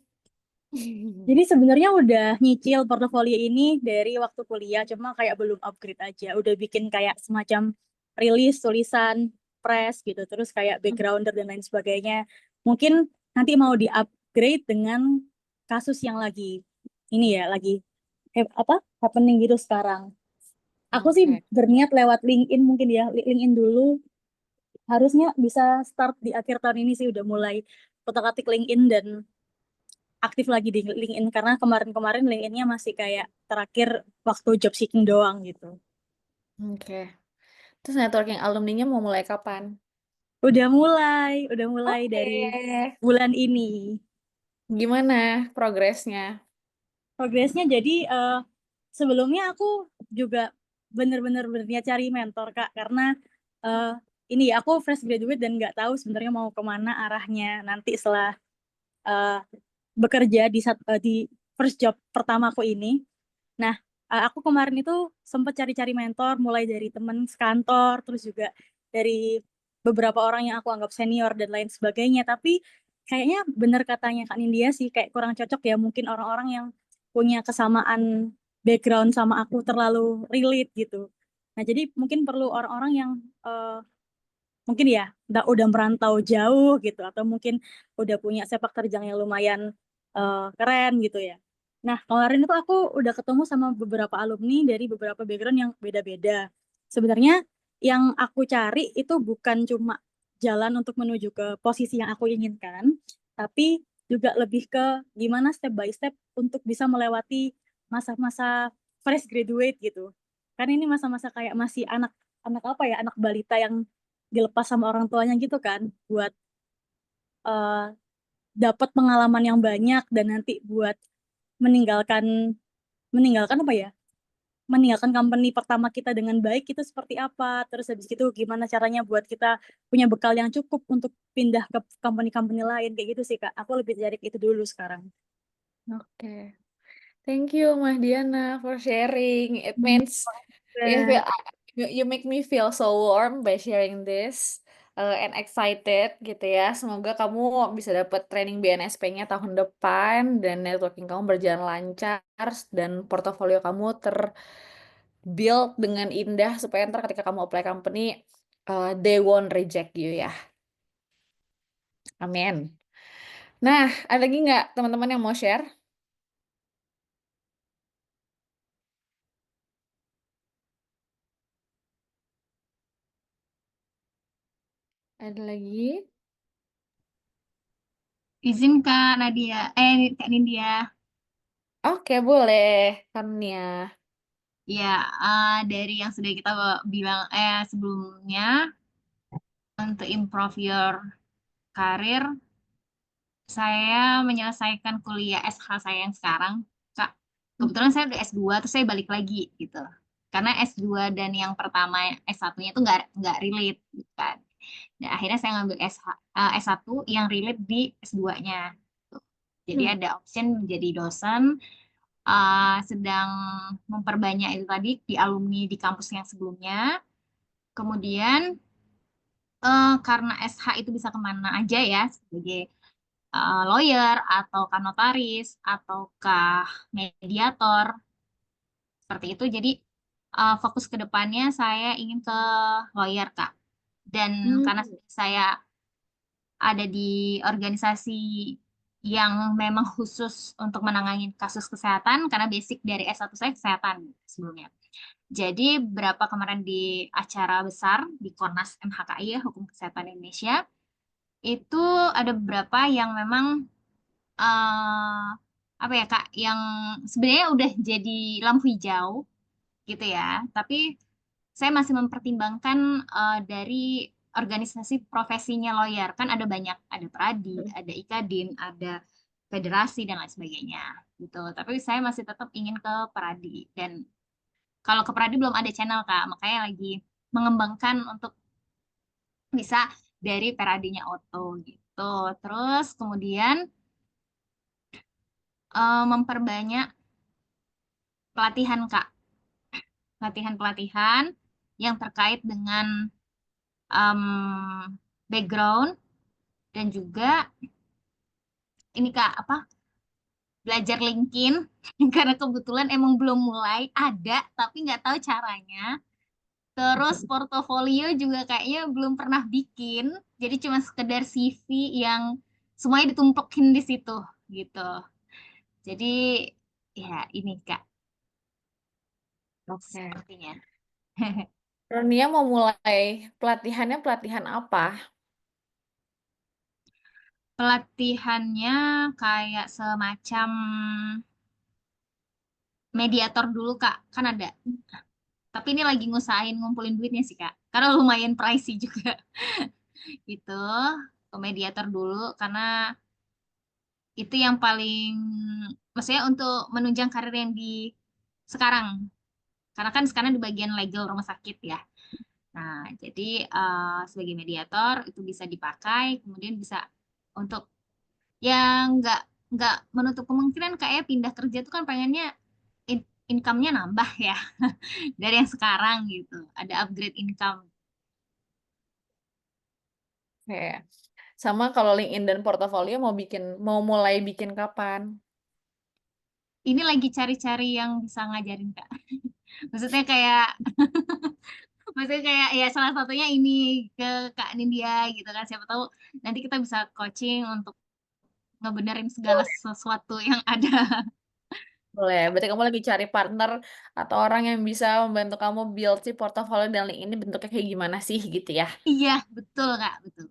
Jadi sebenarnya udah nyicil portofolio ini dari waktu kuliah, cuma kayak belum upgrade aja. Udah bikin kayak semacam rilis, tulisan, press gitu, terus kayak backgrounder dan lain sebagainya. Mungkin nanti mau di-upgrade dengan kasus yang lagi ini ya, lagi happening gitu sekarang. Aku sih Oke. berniat lewat LinkedIn mungkin ya, LinkedIn dulu. Harusnya bisa start di akhir tahun ini sih udah mulai kotak-atik LinkedIn dan aktif lagi di LinkedIn karena kemarin-kemarin LinkedIn-nya masih kayak terakhir waktu job seeking doang gitu. Oke. Terus networking alumninya mau mulai kapan? Udah mulai Oke. dari bulan ini. Gimana progresnya? Progresnya jadi sebelumnya aku juga bener-bener berniat cari mentor Kak karena eh, ini ya aku fresh graduate dan nggak tahu sebenarnya mau kemana arahnya nanti setelah eh, bekerja di first job pertama aku ini. Nah, aku kemarin itu sempat cari-cari mentor, mulai dari teman sekantor, terus juga dari beberapa orang yang aku anggap senior dan lain sebagainya. Tapi kayaknya bener katanya Kak Nindya sih, kayak kurang cocok ya mungkin orang-orang yang punya kesamaan background sama aku terlalu relate gitu. Nah, jadi mungkin perlu orang-orang yang mungkin ya udah merantau jauh gitu, atau mungkin udah punya sepak terjang yang lumayan keren gitu ya. Nah, kemarin itu aku udah ketemu sama beberapa alumni dari beberapa background yang beda-beda. Sebenarnya yang aku cari itu bukan cuma jalan untuk menuju ke posisi yang aku inginkan, tapi juga lebih ke gimana step by step untuk bisa melewati masa-masa fresh graduate gitu. Kan ini masa-masa kayak masih anak apa ya, anak balita yang dilepas sama orang tuanya gitu kan, buat eh, dapat pengalaman yang banyak dan nanti buat meninggalkan meninggalkan apa ya meninggalkan company pertama kita dengan baik itu seperti apa, terus habis itu gimana caranya buat kita punya bekal yang cukup untuk pindah ke company-company lain kayak gitu sih Kak, aku lebih dari itu dulu sekarang. Oke. Thank you Mahdiana for sharing. It means You make me feel so warm by sharing this and excited gitu ya. Semoga kamu bisa dapat training BNSP-nya tahun depan dan networking kamu berjalan lancar dan portofolio kamu terbuild dengan indah supaya ntar ketika kamu apply company they won't reject you ya. Amin. Nah, ada lagi nggak teman-teman yang mau share? Ada lagi? Izin Kak Nadia, Kak Nindya. Oke, boleh. Kania. Ya, dari yang sudah kita bilang sebelumnya, untuk improve your karir, saya menyelesaikan kuliah SH saya yang sekarang, Kak. Kebetulan saya udah S2, terus saya balik lagi gitu. Karena S2 dan yang pertama S1-nya itu nggak relate gitu kan. Dan akhirnya saya ngambil S1 yang relate di S2-nya. Jadi ada option menjadi dosen, sedang memperbanyak itu tadi di alumni di kampus yang sebelumnya. Kemudian karena SH itu bisa kemana aja ya, sebagai lawyer, ataukah notaris, ataukah mediator, seperti itu. Jadi fokus ke depannya saya ingin ke lawyer, Kak. Dan karena saya ada di organisasi yang memang khusus untuk menangani kasus kesehatan, karena basic dari S1 saya kesehatan sebelumnya. Jadi berapa kemarin di acara besar di Kornas MHKI ya, Hukum Kesehatan Indonesia, itu ada beberapa yang memang apa ya Kak, yang sebenarnya udah jadi lampu hijau gitu ya, tapi saya masih mempertimbangkan dari organisasi profesinya lawyer, kan ada banyak, ada Pradi, ada Ikadin, ada federasi dan lain sebagainya gitu. Tapi saya masih tetap ingin ke Pradi, dan kalau ke Pradi belum ada channel Kak, makanya lagi mengembangkan untuk bisa dari Peradinya Oto gitu. Terus kemudian memperbanyak pelatihan Kak, pelatihan-pelatihan yang terkait dengan background, dan juga ini Kak, apa, belajar LinkedIn karena kebetulan emang belum mulai, ada tapi nggak tahu caranya. Terus portofolio juga kayaknya belum pernah bikin, jadi cuma sekedar CV yang semuanya ditumpukin di situ gitu. Jadi ya ini Kak, Oke. sepertinya. Ronia mau mulai pelatihannya pelatihan apa? Pelatihannya kayak semacam mediator dulu Kak, kan ada. Tapi ini lagi ngusahain ngumpulin duitnya sih Kak, karena lumayan pricey juga. Gitu, ke mediator dulu, karena itu yang paling, maksudnya untuk menunjang karir yang di sekarang. Karena kan sekarang di bagian legal rumah sakit ya. Nah, jadi sebagai mediator itu bisa dipakai, kemudian bisa untuk yang nggak menutup kemungkinan kayak pindah kerja tuh kan pengennya income-nya nambah ya dari yang sekarang gitu. Ada upgrade income. Oke. Sama kalau LinkedIn dan portofolio mau mulai bikin kapan? Ini lagi cari-cari yang bisa ngajarin Kak. Maksudnya kayak maksudnya kayak ya salah satunya ini ke Kak Nindya gitu kan, siapa tahu nanti kita bisa coaching untuk ngebenerin segala sesuatu yang ada. Boleh. Berarti kamu lagi cari partner atau orang yang bisa membantu kamu build si portofolio dan LinkedIn ini bentuknya kayak gimana sih gitu ya? Iya, betul Kak, betul.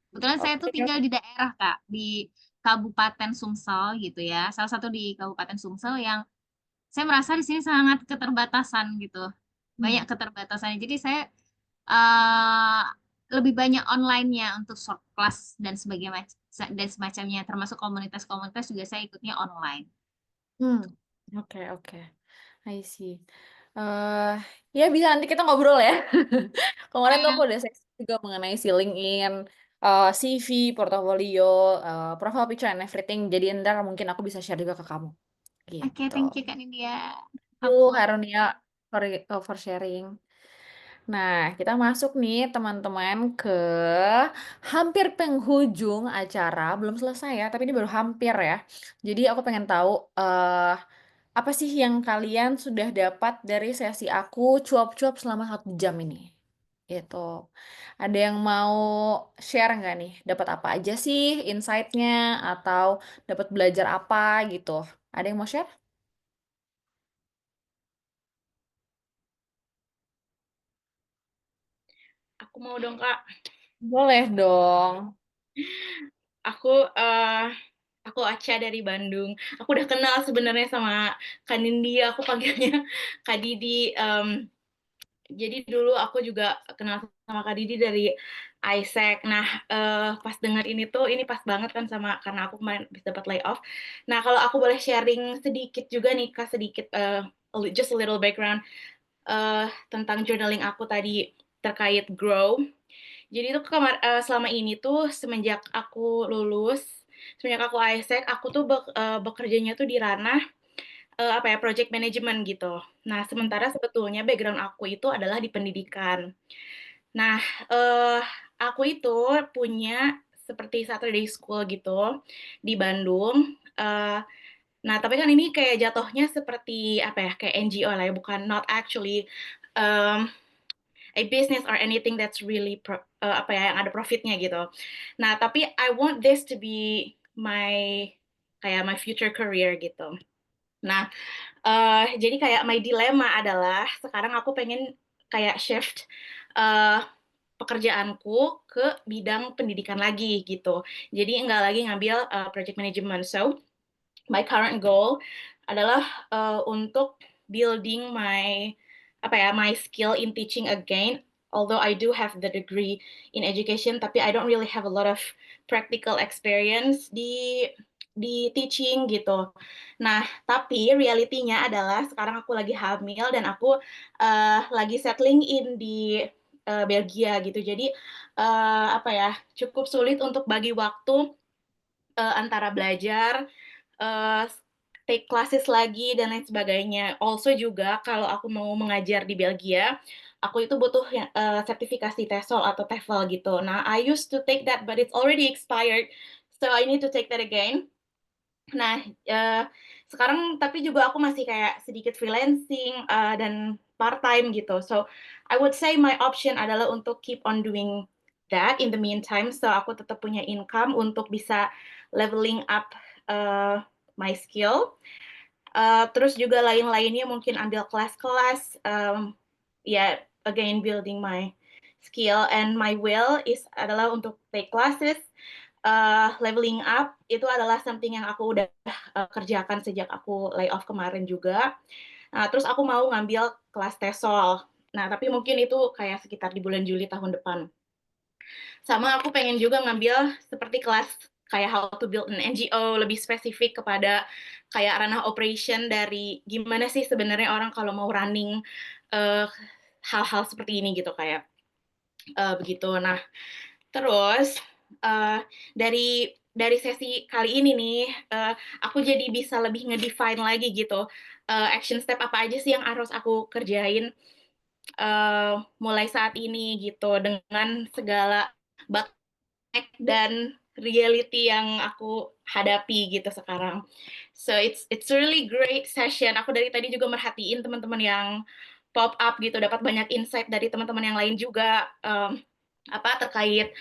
Kebetulan saya tuh Oke. tinggal di daerah Kak, di Kabupaten Sumsel gitu ya. Salah satu di Kabupaten Sumsel yang saya merasa di sini sangat keterbatasan gitu. Banyak keterbatasannya. Jadi saya eh lebih banyak online-nya untuk short class dan dan semacamnya, termasuk komunitas-komunitas juga saya ikutnya online. Oke, oke. I see. Ya bisa nanti kita ngobrol ya. Kemarin tuh aku udah seksi juga mengenai si LinkedIn, CV, portofolio, profile picture and everything. Jadi ntar mungkin aku bisa share juga ke kamu. Oke, Gitu. thank you Kak Nindya. Yuk, Aku Harunia. for sharing. Nah, kita masuk nih teman-teman ke hampir penghujung acara, belum selesai ya, tapi ini baru hampir ya. Jadi aku pengen tahu apa sih yang kalian sudah dapat dari sesi aku cuap-cuap selama 1 jam ini? Gitu. Ada yang mau share nggak nih? Dapat apa aja sih insight-nya atau dapat belajar apa gitu? Ada yang mau share? Aku mau dong, Kak. Boleh dong. Aku aku Aca dari Bandung. Aku udah kenal sebenarnya sama Kak Nindya, aku panggilnya Kak Didi. Jadi dulu aku juga kenal sama Kak Didi dari Isaac. Nah, pas dengar ini tuh, ini pas banget kan sama karena aku kemarin bisa dapat layoff. Nah, kalau aku boleh sharing sedikit juga nih, Kak, sedikit just a little background tentang journaling aku tadi terkait grow. Jadi itu selama ini tuh semenjak aku lulus, semenjak aku Isaac, aku tuh bekerjanya tuh di ranah apa ya, project management gitu. Nah, sementara sebetulnya background aku itu adalah di pendidikan. Nah, aku itu punya seperti Saturday School gitu di Bandung. Nah, tapi kan ini kayak jatuhnya seperti apa ya, kayak NGO lah ya, bukan not actually um, a business or anything that's really apa ya, yang ada profitnya gitu. Nah, tapi I want this to be kayak my future career gitu. Nah, jadi kayak my dilema adalah sekarang aku pengen kayak shift pekerjaanku ke bidang pendidikan lagi gitu. Jadi nggak lagi ngambil project management. So my current goal adalah untuk building my skill in teaching again. Although I do have the degree in education, tapi I don't really have a lot of practical experience di teaching gitu. Nah, tapi realitinya adalah sekarang aku lagi hamil dan aku lagi settling in di Belgia gitu. Jadi apa ya, cukup sulit untuk bagi waktu antara belajar, uh, take classes lagi dan lain sebagainya. Also juga kalau aku mau mengajar di Belgia, aku itu butuh sertifikasi TESOL atau TEFL gitu. Nah, I used to take that but it's already expired, so I need to take that again. Nah, sekarang tapi juga aku masih kayak sedikit freelancing dan part time gitu. So, I would say my option adalah untuk keep on doing that in the meantime. So, aku tetap punya income untuk bisa leveling up my skill. Terus juga lain-lainnya mungkin ambil kelas-kelas. Ya, again building my skill and my will adalah untuk take classes. Leveling up itu adalah something yang aku udah kerjakan sejak aku layoff kemarin juga. Nah, terus aku mau ngambil kelas TESOL. Nah, tapi mungkin itu kayak sekitar di bulan Juli tahun depan. Sama aku pengen juga ngambil seperti kelas kayak how to build an NGO, lebih spesifik kepada kayak ranah operation dari gimana sih sebenarnya orang kalau mau running hal-hal seperti ini gitu kayak begitu. Nah, terus dari sesi kali ini nih, aku jadi bisa lebih ngedefine lagi gitu, action step apa aja sih yang harus aku kerjain mulai saat ini gitu dengan segala bottleneck dan reality yang aku hadapi gitu sekarang. So it's really great session. Aku dari tadi juga merhatiin teman-teman yang pop up gitu, dapat banyak insight dari teman-teman yang lain juga terkait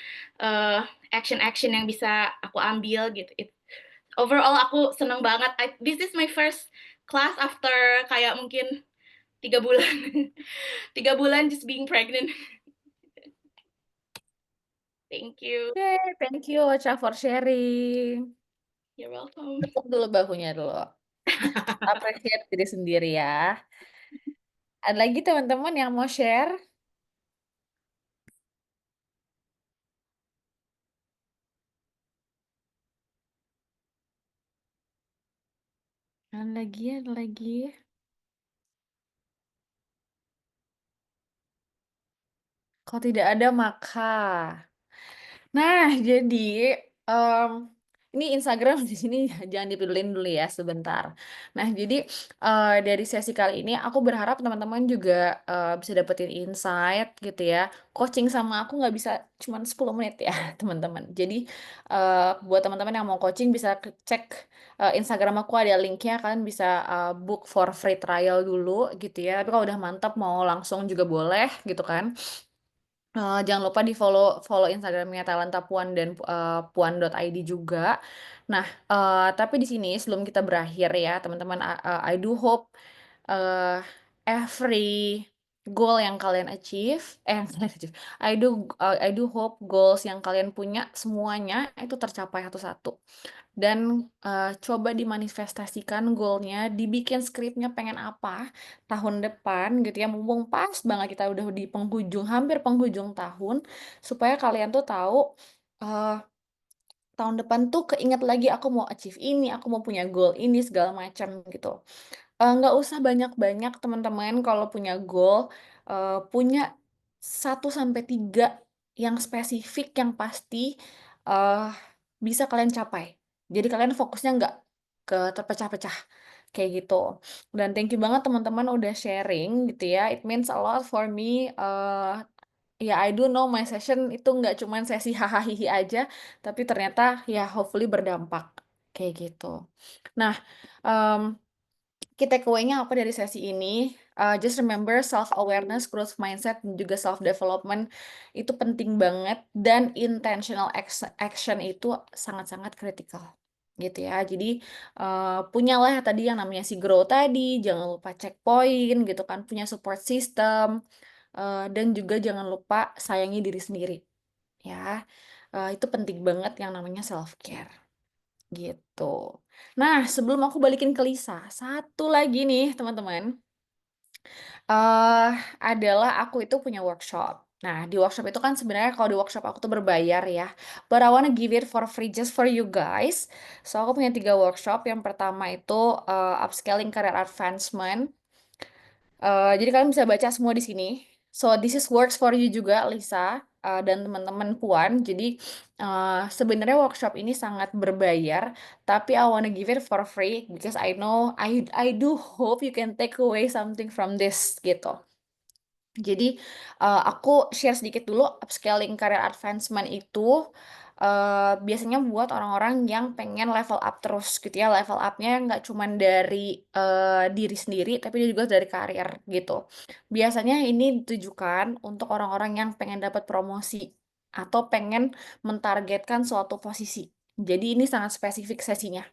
action-action yang bisa aku ambil gitu. Overall aku seneng banget. This is my first class after kayak mungkin 3 bulan, 3 bulan just being pregnant. Thank you. Oke, thank you Ocha for sharing. You're welcome. Tepuk dulu bahunya dulu. Appreciate diri sendiri ya. Ada lagi teman-teman yang mau share? Ada lagi. Kalau tidak ada maka. Nah, jadi ini Instagram di sini jangan dipedulin dulu ya sebentar. Nah, jadi dari sesi kali ini aku berharap teman-teman juga bisa dapetin insight gitu ya. Coaching sama aku nggak bisa cuma 10 menit ya, teman-teman. Jadi buat teman-teman yang mau coaching bisa cek Instagram aku, ada linknya, kalian bisa book for free trial dulu gitu ya. Tapi kalau udah mantap mau langsung juga boleh gitu kan. Jangan lupa di follow Instagramnya Talenta Puan dan puan.id juga. Nah, tapi di sini sebelum kita berakhir ya teman-teman, I do hope every goal yang kalian achieve, yang kalian achieve, I do hope goals yang kalian punya semuanya itu tercapai satu-satu. Dan coba dimanifestasikan goalnya, dibikin skripnya pengen apa tahun depan gitu ya, mumpung pas banget kita udah di hampir penghujung tahun, supaya kalian tuh tahu eh, tahun depan tuh keinget lagi aku mau achieve ini, aku mau punya goal ini segala macam gitu. Nggak usah banyak-banyak teman-teman kalau punya goal, punya 1 sampai 3 yang spesifik, yang pasti uh, bisa kalian capai. Jadi kalian fokusnya nggak ke terpecah-pecah kayak gitu. Dan thank you banget teman-teman udah sharing gitu ya. It means a lot for me. Ya, I do know my session itu nggak cuman sesi hahaha aja, tapi ternyata ya hopefully berdampak kayak gitu. Nah, key takeaway-nya apa dari sesi ini? Just remember self-awareness, growth mindset, dan juga self-development itu penting banget, dan intentional action itu sangat-sangat kritikal gitu ya. Jadi punyalah tadi yang namanya si grow tadi, jangan lupa checkpoint gitu kan, punya support system, dan juga jangan lupa sayangi diri sendiri ya. Itu penting banget yang namanya self-care gitu. Nah, sebelum aku balikin ke Lisa, satu lagi nih teman-teman, eh adalah aku itu punya workshop. Nah, di workshop itu kan sebenarnya kalau di workshop aku tuh berbayar ya, but I wanna give it for free just for you guys. So, aku punya 3 workshop. Yang pertama itu upscaling career advancement. Jadi kalian bisa baca semua di sini. So this is works for you juga, Lisa, dan teman-teman Puan. Jadi sebenarnya workshop ini sangat berbayar, tapi I wanna give it for free because I know I do hope you can take away something from this gitu. Jadi aku share sedikit dulu. Upscaling career advancement itu biasanya buat orang-orang yang pengen level up terus gitu ya. Level up-nya nggak cuma dari diri sendiri, tapi juga dari karir gitu. Biasanya ini ditujukan untuk orang-orang yang pengen dapat promosi atau pengen mentargetkan suatu posisi. Jadi ini sangat spesifik sesinya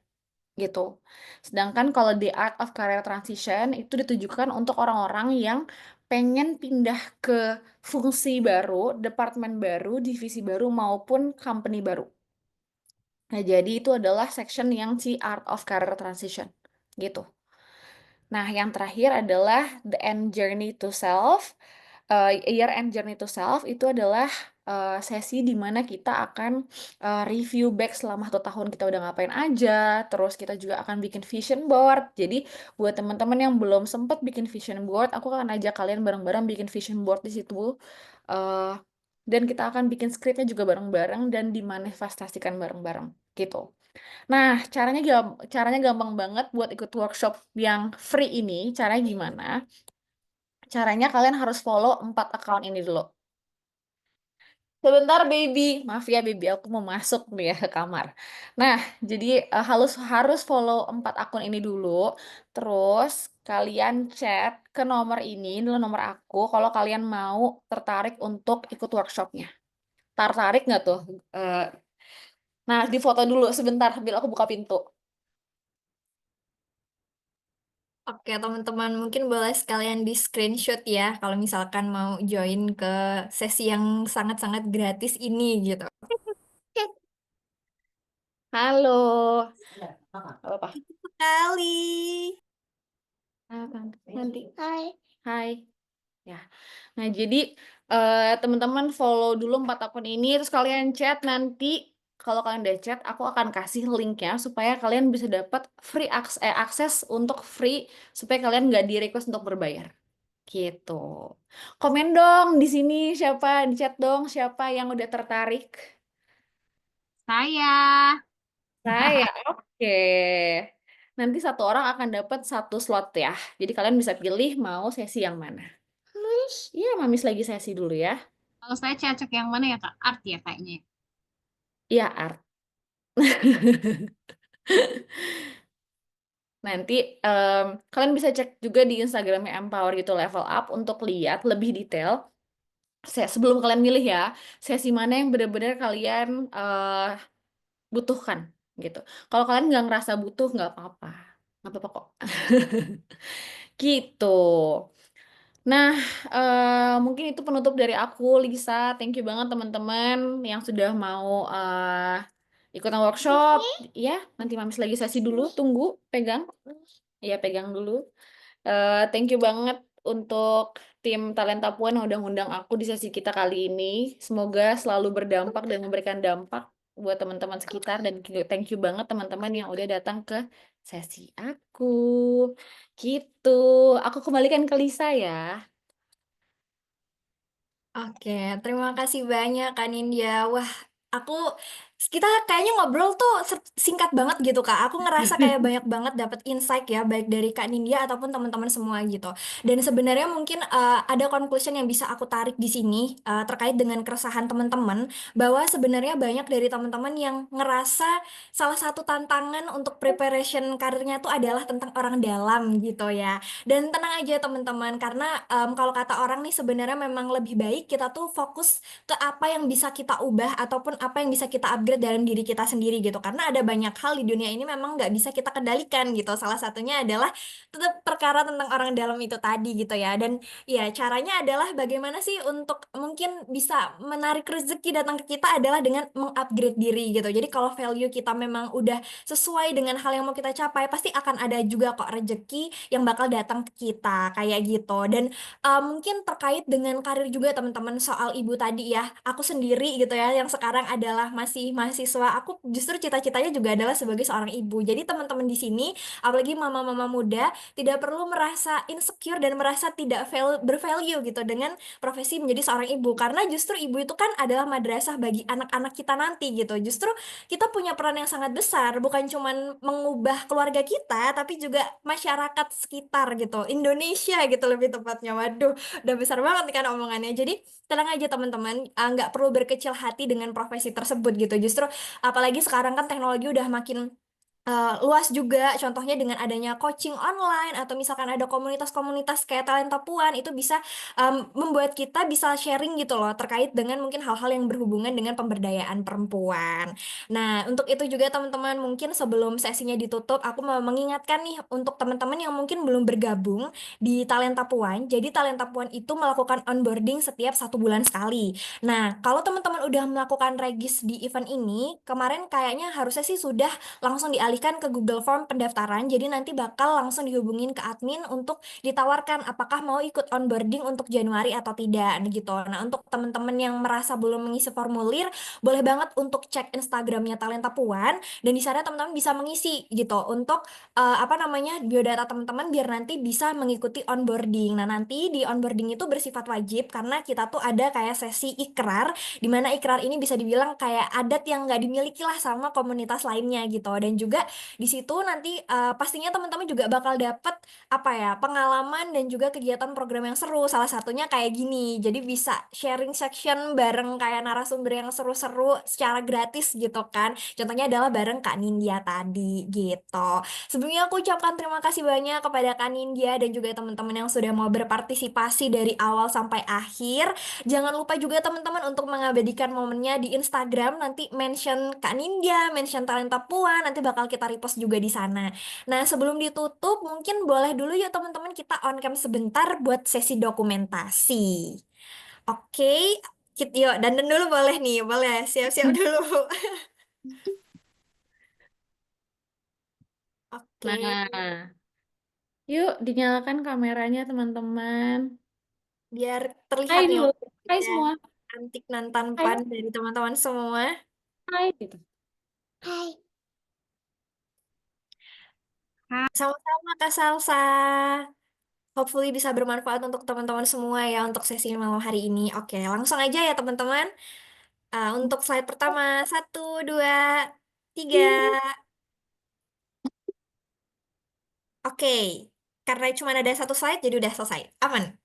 gitu. Sedangkan kalau di Art of Career Transition itu ditujukan untuk orang-orang yang pengen pindah ke fungsi baru, departemen baru, divisi baru, maupun company baru. Nah, jadi itu adalah section yang si Art of Career Transition gitu. Nah, yang terakhir adalah The End Journey to Self. Year End Journey to Self itu adalah sesi di mana kita akan review back selama 1 tahun kita udah ngapain aja. Terus kita juga akan bikin vision board. Jadi buat teman-teman yang belum sempat bikin vision board, aku akan ajak kalian bareng-bareng bikin vision board di situ. Uh, dan kita akan bikin skripnya juga bareng-bareng dan dimanifestasikan bareng-bareng gitu. Nah, caranya gampang banget buat ikut workshop yang free ini. Caranya gimana? Caranya kalian harus follow 4 account ini dulu. Sebentar, baby. Maaf ya, baby. Aku mau masuk nih ya ke kamar. Nah, jadi harus follow 4 akun ini dulu. Terus kalian chat ke nomor ini nomor aku, kalau kalian mau tertarik untuk ikut workshopnya. Tertarik nggak tuh? Nah, di foto dulu sebentar sambil aku buka pintu. Oke, teman-teman, mungkin boleh sekalian di screenshot ya kalau misalkan mau join ke sesi yang sangat-sangat gratis ini gitu. Halo. Apa? Sekali. Nanti. Hai. Hai. Ya. Nah, jadi teman-teman follow dulu 4 akun ini, terus kalian chat nanti. Kalau kalian udah chat, aku akan kasih linknya supaya kalian bisa dapat free akses untuk free, supaya kalian nggak di request untuk berbayar. Gitu. Komen dong di sini di chat dong siapa yang udah tertarik. Saya. Saya, oke. Nanti satu orang akan dapat satu slot ya. Jadi kalian bisa pilih mau sesi yang mana. Iya, Mamis lagi sesi dulu ya. Kalau saya cocok yang mana ya Kak? Art ya kayaknya. Iya, art. Nanti kalian bisa cek juga di Instagramnya Empower gitu Level Up untuk lihat lebih detail. Sebelum kalian milih ya, sesi mana yang benar-benar kalian butuhkan gitu. Kalau kalian nggak ngerasa butuh, nggak apa-apa kok. Gitu. Nah, mungkin itu penutup dari aku, Lisa. Thank you banget teman-teman yang sudah mau ikutan workshop. Ya, nanti Mamis lagi sesi dulu. Tunggu, pegang. Ya, pegang dulu. Thank you banget untuk tim Talenta Puan yang udah ngundang aku di sesi kita kali ini. Semoga selalu berdampak dan memberikan dampak buat teman-teman sekitar. Dan thank you banget teman-teman yang udah datang ke sesi aku. Gitu. Aku kembalikan ke Lisa ya. Oke, terima kasih banyak Kak Nindya. Wah, aku kita kayaknya ngobrol tuh singkat banget gitu Kak. Aku ngerasa kayak banyak banget dapat insight ya, baik dari Kak Nindya ataupun teman-teman semua gitu. Dan sebenarnya mungkin ada conclusion yang bisa aku tarik di sini terkait dengan keresahan teman-teman, bahwa sebenarnya banyak dari teman-teman yang ngerasa salah satu tantangan untuk preparation karirnya tuh adalah tentang orang dalam gitu ya. Dan tenang aja teman-teman, karena kalau kata orang nih sebenarnya memang lebih baik kita tuh fokus ke apa yang bisa kita ubah ataupun apa yang bisa kita upgrade dalam diri kita sendiri gitu. Karena ada banyak hal di dunia ini memang nggak bisa kita kendalikan gitu. Salah satunya adalah tetap perkara tentang orang dalam itu tadi gitu ya. Dan ya caranya adalah bagaimana sih untuk mungkin bisa menarik rezeki datang ke kita adalah dengan mengupgrade diri gitu. Jadi kalau value kita memang udah sesuai dengan hal yang mau kita capai, pasti akan ada juga kok rezeki yang bakal datang ke kita kayak gitu. Dan mungkin terkait dengan karir juga teman-teman soal ibu tadi ya, aku sendiri gitu ya yang sekarang adalah masih mahasiswa, aku justru cita-citanya juga adalah sebagai seorang ibu. Jadi teman-teman di sini, apalagi mama-mama muda, tidak perlu merasa insecure dan merasa tidak bervalue gitu dengan profesi menjadi seorang ibu, karena justru ibu itu kan adalah madrasah bagi anak-anak kita nanti gitu. Justru kita punya peran yang sangat besar, bukan cuman mengubah keluarga kita, tapi juga masyarakat sekitar gitu, Indonesia gitu lebih tepatnya. Waduh, udah besar banget nih kan omongannya. Jadi tenang aja teman-teman, nggak perlu berkecil hati dengan profesi tersebut gitu. Justru apalagi sekarang kan teknologi udah makin luas juga, contohnya dengan adanya coaching online atau misalkan ada komunitas-komunitas kayak Talenta Puan, itu bisa membuat kita bisa sharing gitu loh terkait dengan mungkin hal-hal yang berhubungan dengan pemberdayaan perempuan. Nah, untuk itu juga teman-teman, mungkin sebelum sesinya ditutup, aku mau mengingatkan nih untuk teman-teman yang mungkin belum bergabung di Talenta Puan. Jadi Talenta Puan itu melakukan onboarding setiap 1 bulan sekali. Nah, kalau teman-teman udah melakukan regis di event ini, kemarin kayaknya harusnya sih sudah langsung dialihkan ke Google Form pendaftaran. Jadi nanti bakal langsung dihubungin ke admin untuk ditawarkan apakah mau ikut onboarding untuk Januari atau tidak gitu. Nah, untuk teman-teman yang merasa belum mengisi formulir, boleh banget untuk cek Instagramnya Talenta Puan, dan di sana teman-teman bisa mengisi gitu untuk apa namanya biodata teman-teman biar nanti bisa mengikuti onboarding. Nah, nanti di onboarding itu bersifat wajib karena kita tuh ada kayak sesi ikrar, di mana ikrar ini bisa dibilang kayak adat yang nggak dimiliki lah sama komunitas lainnya gitu. Dan juga di situ nanti pastinya teman-teman juga bakal dapet apa ya, pengalaman dan juga kegiatan program yang seru. Salah satunya kayak gini. Jadi bisa sharing section bareng kayak narasumber yang seru-seru secara gratis gitu kan. Contohnya adalah bareng Kak Nindya tadi gitu. Sebelumnya aku ucapkan terima kasih banyak kepada Kak Nindya dan juga teman-teman yang sudah mau berpartisipasi dari awal sampai akhir. Jangan lupa juga teman-teman untuk mengabadikan momennya di Instagram, nanti mention Kak Nindya, mention Talenta Puan, nanti bakal kita repost juga di sana. Nah, sebelum ditutup, mungkin boleh dulu ya teman-teman kita on cam sebentar buat sesi dokumentasi. Oke, yuk, dandan dulu boleh nih, boleh siap-siap dulu. Oke, Nah, yuk dinyalakan kameranya teman-teman. biar terlihat Hai nih dulu. Hai wajahnya semua. cantik dan Hai. tampan dari teman-teman semua. Hai gitu. Sama-sama Kak Salsa. Hopefully bisa bermanfaat untuk teman-teman semua ya untuk sesi malam hari ini. Oke, langsung aja ya teman-teman. Untuk slide pertama, 1, 2, 3. Oke, karena cuma ada satu slide, jadi udah selesai. Aman.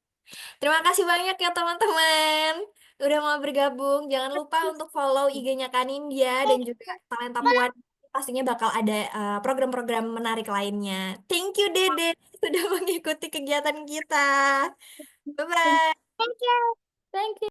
Terima kasih banyak ya teman-teman. Udah mau bergabung. Jangan lupa untuk follow IG-nya Kanindya dan juga Talenta Puan. Pastinya bakal ada program-program menarik lainnya. Thank you Dede sudah mengikuti kegiatan kita. Bye-bye. Thank you. Thank you.